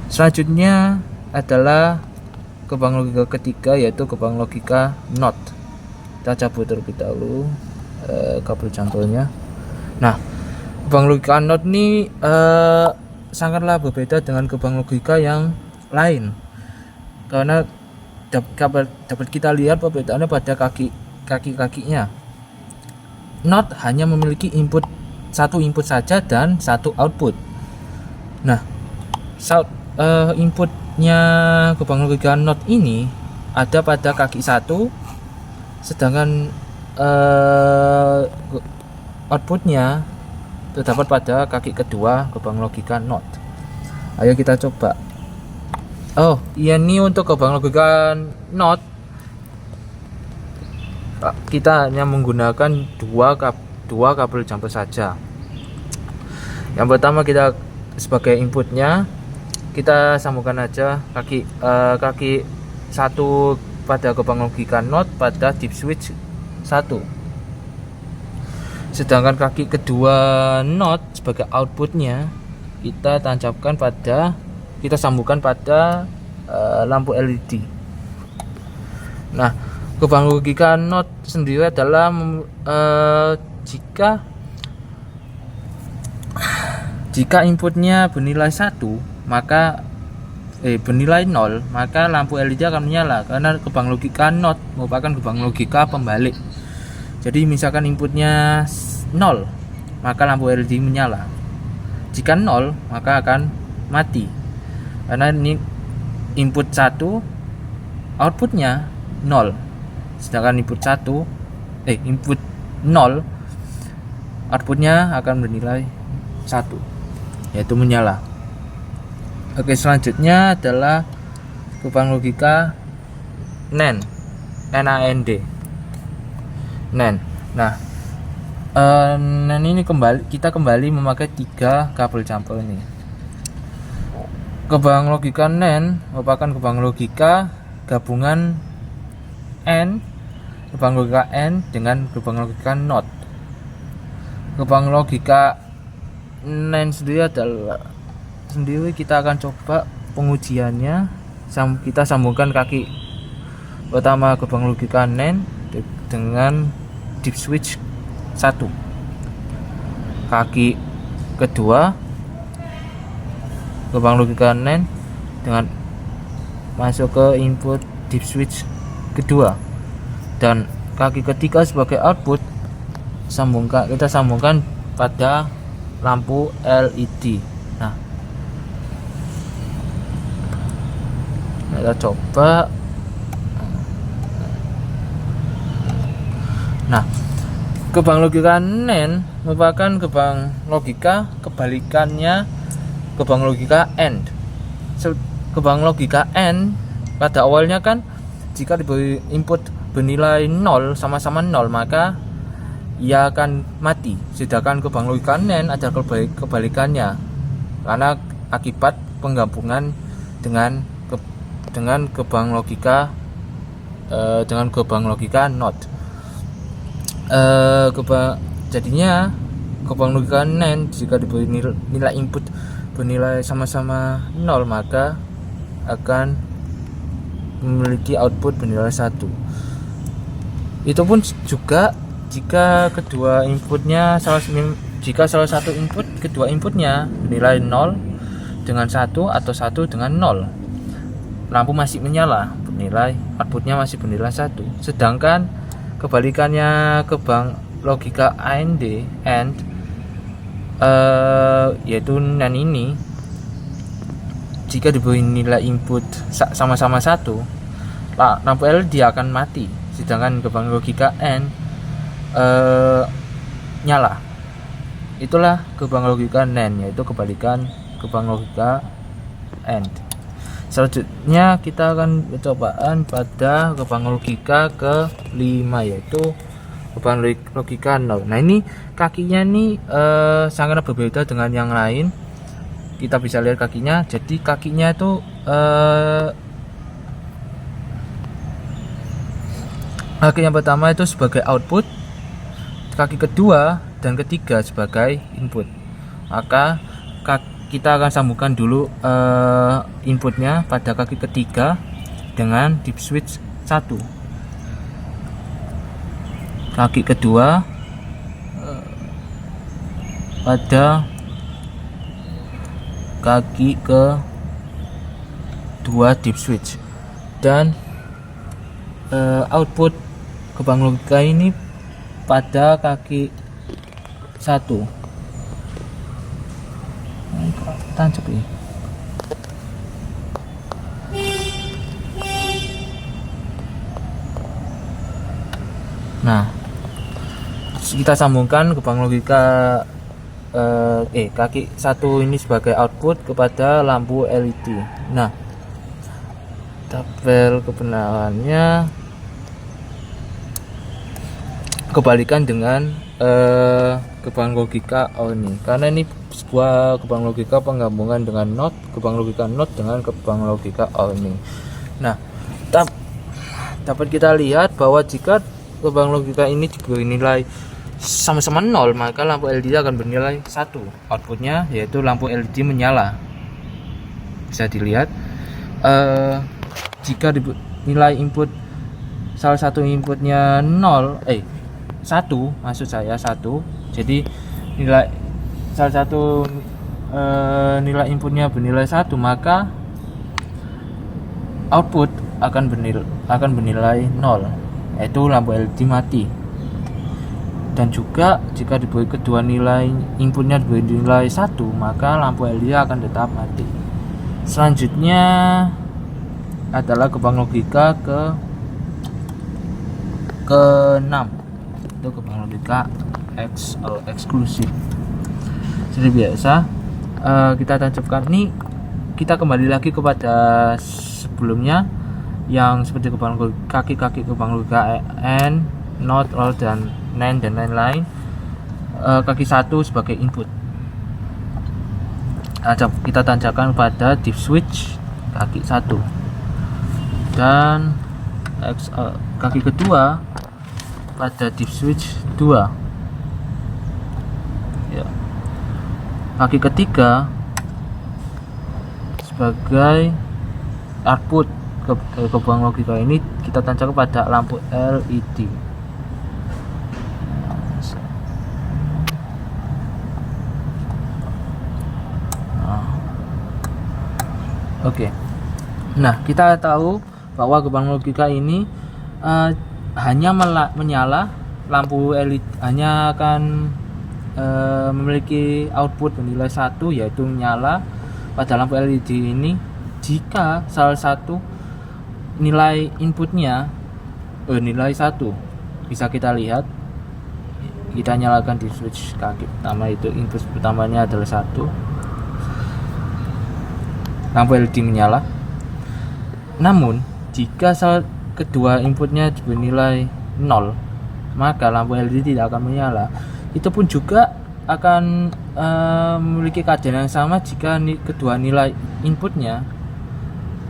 Selanjutnya adalah gerbang logika ketiga, yaitu gerbang logika NOT. Kita cabut terlebih dahulu kabel cantolnya. Nah, gerbang logika NOT ini sangatlah berbeda dengan gerbang logika yang lain, karena dapat kita lihat perbedaannya pada kaki-kakinya. NOT hanya memiliki satu input saja dan satu output. Nah, inputnya gerbang logika NOT ini ada pada kaki 1, sedangkan outputnya terdapat pada kaki kedua gerbang logika NOT. Ayo kita coba. Ini untuk gerbang logika NOT kita hanya menggunakan dua kabel jumper saja. Yang pertama, kita sebagai inputnya kita sambungkan aja kaki 1 pada gerbang logika NOT pada deep switch 1. Sedangkan kaki kedua NOT sebagai outputnya kita sambungkan pada lampu LED. Nah, gerbang logika NOT sendiri adalah jika inputnya bernilai 1, maka bernilai 0, maka lampu LED akan menyala, karena gerbang logika NOT merupakan gerbang logika pembalik. Jadi misalkan inputnya 0, maka lampu LED menyala. Jika 0, maka akan mati, karena ini input 1, outputnya 0, sedangkan input 0, outputnya akan bernilai 1, yaitu menyala. Selanjutnya adalah gerbang logika NAND. NAND. Nah, NAND ini kita kembali memakai 3 kabel jumper ini. Kebang logika NAND merupakan kebang logika gabungan AND, kebang logika AND dengan kebang logika NOT. Kebang logika NAND sendiri kita akan coba pengujiannya. Kita sambungkan kaki pertama kebang logika NAND dengan deep switch 1, kaki kedua kebang logika NAND dengan masuk ke input deep switch kedua, dan kaki ketiga sebagai output kita sambungkan pada lampu LED. Nah, kita coba. Nah, kebang logika NAND merupakan kebang logika kebalikannya kebang logika AND. Kebang logika AND pada awalnya kan jika diberi input bernilai 0 sama-sama 0 maka ia akan mati. Sedangkan kebang logika NAND adalah kebalikannya karena akibat penggabungan dengan kebang logika NOT. Jadinya kebang logika NAND jika diberi nilai input bernilai sama-sama 0 maka akan memiliki output bernilai 1. Itu pun juga jika kedua satu input kedua inputnya bernilai 0 dengan 1 atau 1 dengan 0, lampu masih menyala, outputnya masih bernilai 1. Sedangkan kebalikannya kebang logika AND yaitu NAND ini, jika diberi nilai input sama-sama 1, lampu LED akan mati. Sedangkan kebang logika AND nyala. Itulah kebang logika NAND, yaitu kebalikan kebang logika AND. Selanjutnya kita akan percobaan pada kebang logika ke-5, yaitu kebang logika 0. Nah, ini kakinya nih sangat berbeda dengan yang lain. Kita bisa lihat kakinya. Jadi kakinya itu kaki yang pertama itu sebagai output, kaki kedua dan ketiga sebagai input. Maka kita akan sambungkan dulu inputnya pada kaki ketiga dengan deep switch 1, kaki kedua pada kaki kedua deep switch, dan output kebang logika ini pada kaki 1. Tancap ya. Nah, kita sambungkan kebang logika kaki 1 ini sebagai output kepada lampu LED. Nah, tabel kebenarannya kebalikan dengan kebang logika ini, karena ini sebuah kebang logika penggabungan dengan NOT, kebang logika NOT dengan kebang logika ini. Nah, dapat kita lihat bahwa jika kebang logika ini diberi nilai sama-sama 0 maka lampu LED akan bernilai 1, outputnya yaitu lampu LED menyala. Bisa dilihat jika nilai input salah satu inputnya 1, maksud saya 1, jadi nilai salah satu nilai inputnya bernilai 1 maka output akan bernilai 0, yaitu lampu LED mati. Dan juga jika diberi kedua nilai inputnya diberi nilai 1 maka lampu LED akan tetap mati. Selanjutnya adalah kebang logika ke-6, itu kebang logika eksklusif. Seperti biasa kita tancapkan ini, kita kembali lagi kepada sebelumnya yang seperti kaki-kaki kebang logika AND, NOT, OR, dan NAND dan lain-lain. Kaki 1 sebagai input. kita tancapkan pada diff switch kaki 1 dan kaki kedua pada diff switch 2 ya. Kaki ketiga sebagai output kebuang logika ini kita tancap pada lampu LED. Oke. Nah, kita tahu bahwa gerbang logika ini hanya menyala lampu LED, hanya akan memiliki output bernilai 1, yaitu menyala pada lampu LED ini jika salah satu nilai inputnya nilai 1. Bisa kita lihat, kita nyalakan di switch kaki pertama, itu input pertamanya adalah 1, lampu LED menyala. Namun jika salah kedua inputnya bernilai 0, maka lampu LED tidak akan menyala. Itu pun juga akan memiliki keadaan yang sama jika kedua nilai inputnya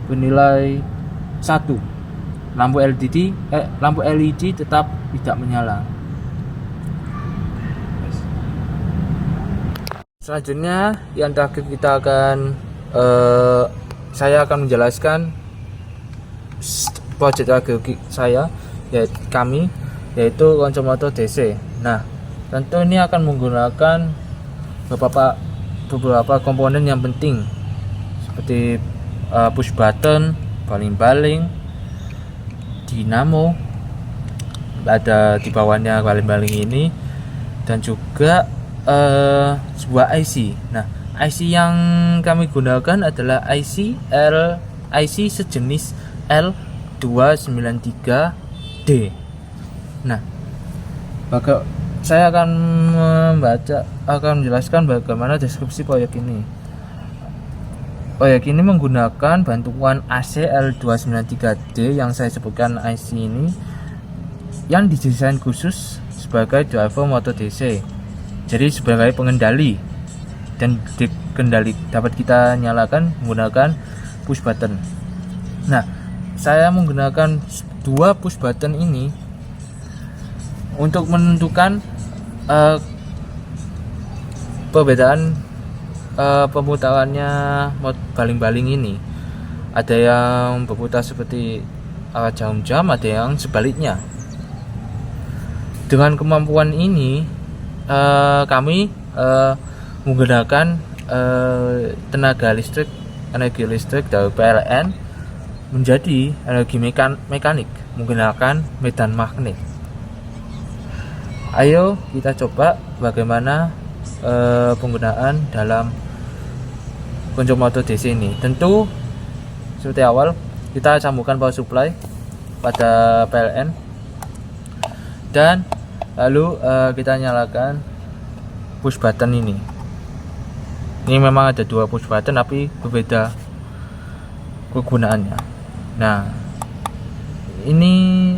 bernilai 1, lampu LED tetap tidak menyala. Selanjutnya yang terakhir kita akan saya akan menjelaskan project terakhir saya, yaitu konsomotor DC. Nah, tentu ini akan menggunakan beberapa komponen yang penting seperti push button, baling-baling, dinamo, ada di bawahnya baling-baling ini, dan juga sebuah IC. Nah, IC yang kami gunakan adalah IC sejenis L293D. Nah, saya akan menjelaskan bagaimana deskripsi proyek ini. Proyek ini menggunakan bantuan AC L293D yang saya sebutkan IC ini, yang didesain khusus sebagai driver motor DC. Jadi sebagai pengendali, dan dapat kita nyalakan menggunakan push button. Nah, saya menggunakan 2 push button ini untuk menentukan perbedaan pemutarannya baling-baling ini. Ada yang berputar seperti arah jarum jam, ada yang sebaliknya. Dengan kemampuan ini kami menggunakan energi listrik dari PLN menjadi energi mekanik menggunakan medan magnet. Ayo kita coba bagaimana penggunaan dalam konsomotor DC ini. Tentu seperti awal kita sambungkan power supply pada PLN, dan lalu kita nyalakan push button ini. Ini memang ada 2 push button tapi berbeda kegunaannya. Nah, ini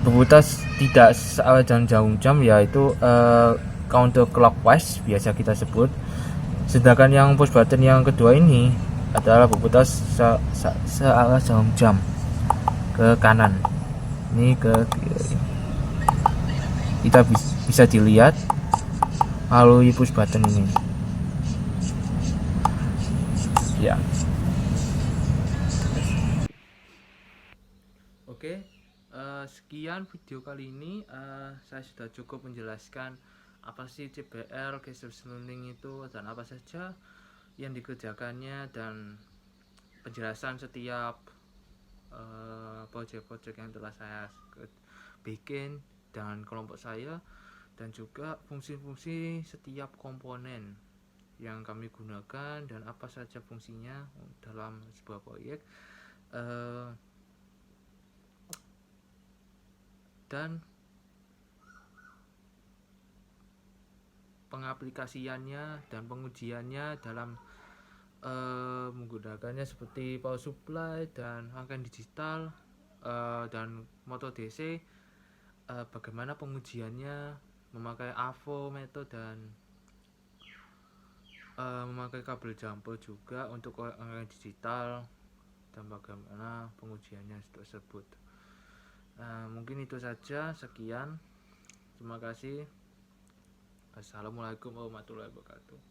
berputar tidak searah jarum jam, yaitu counter clockwise biasa kita sebut. Sedangkan yang push button yang kedua ini adalah berputar searah jarum jam ke kanan. Ini ke kiri. Kita bisa dilihat melalui push button ini. Ya. Oke, sekian video kali ini. Saya sudah cukup menjelaskan apa sih CBL Cashless Learning itu dan apa saja yang dikerjakannya, dan penjelasan setiap project-project yang telah saya bikin dan kelompok saya, dan juga fungsi-fungsi setiap komponen yang kami gunakan dan apa saja fungsinya dalam sebuah proyek, dan pengaplikasiannya dan pengujiannya dalam menggunakannya seperti power supply dan rangkaian digital dan motor DC. Bagaimana pengujiannya memakai AVO metode dan memakai kabel jumper juga untuk yang digital dan bagaimana pengujiannya tersebut. Mungkin itu saja, sekian. Terima kasih. Assalamualaikum warahmatullahi wabarakatuh.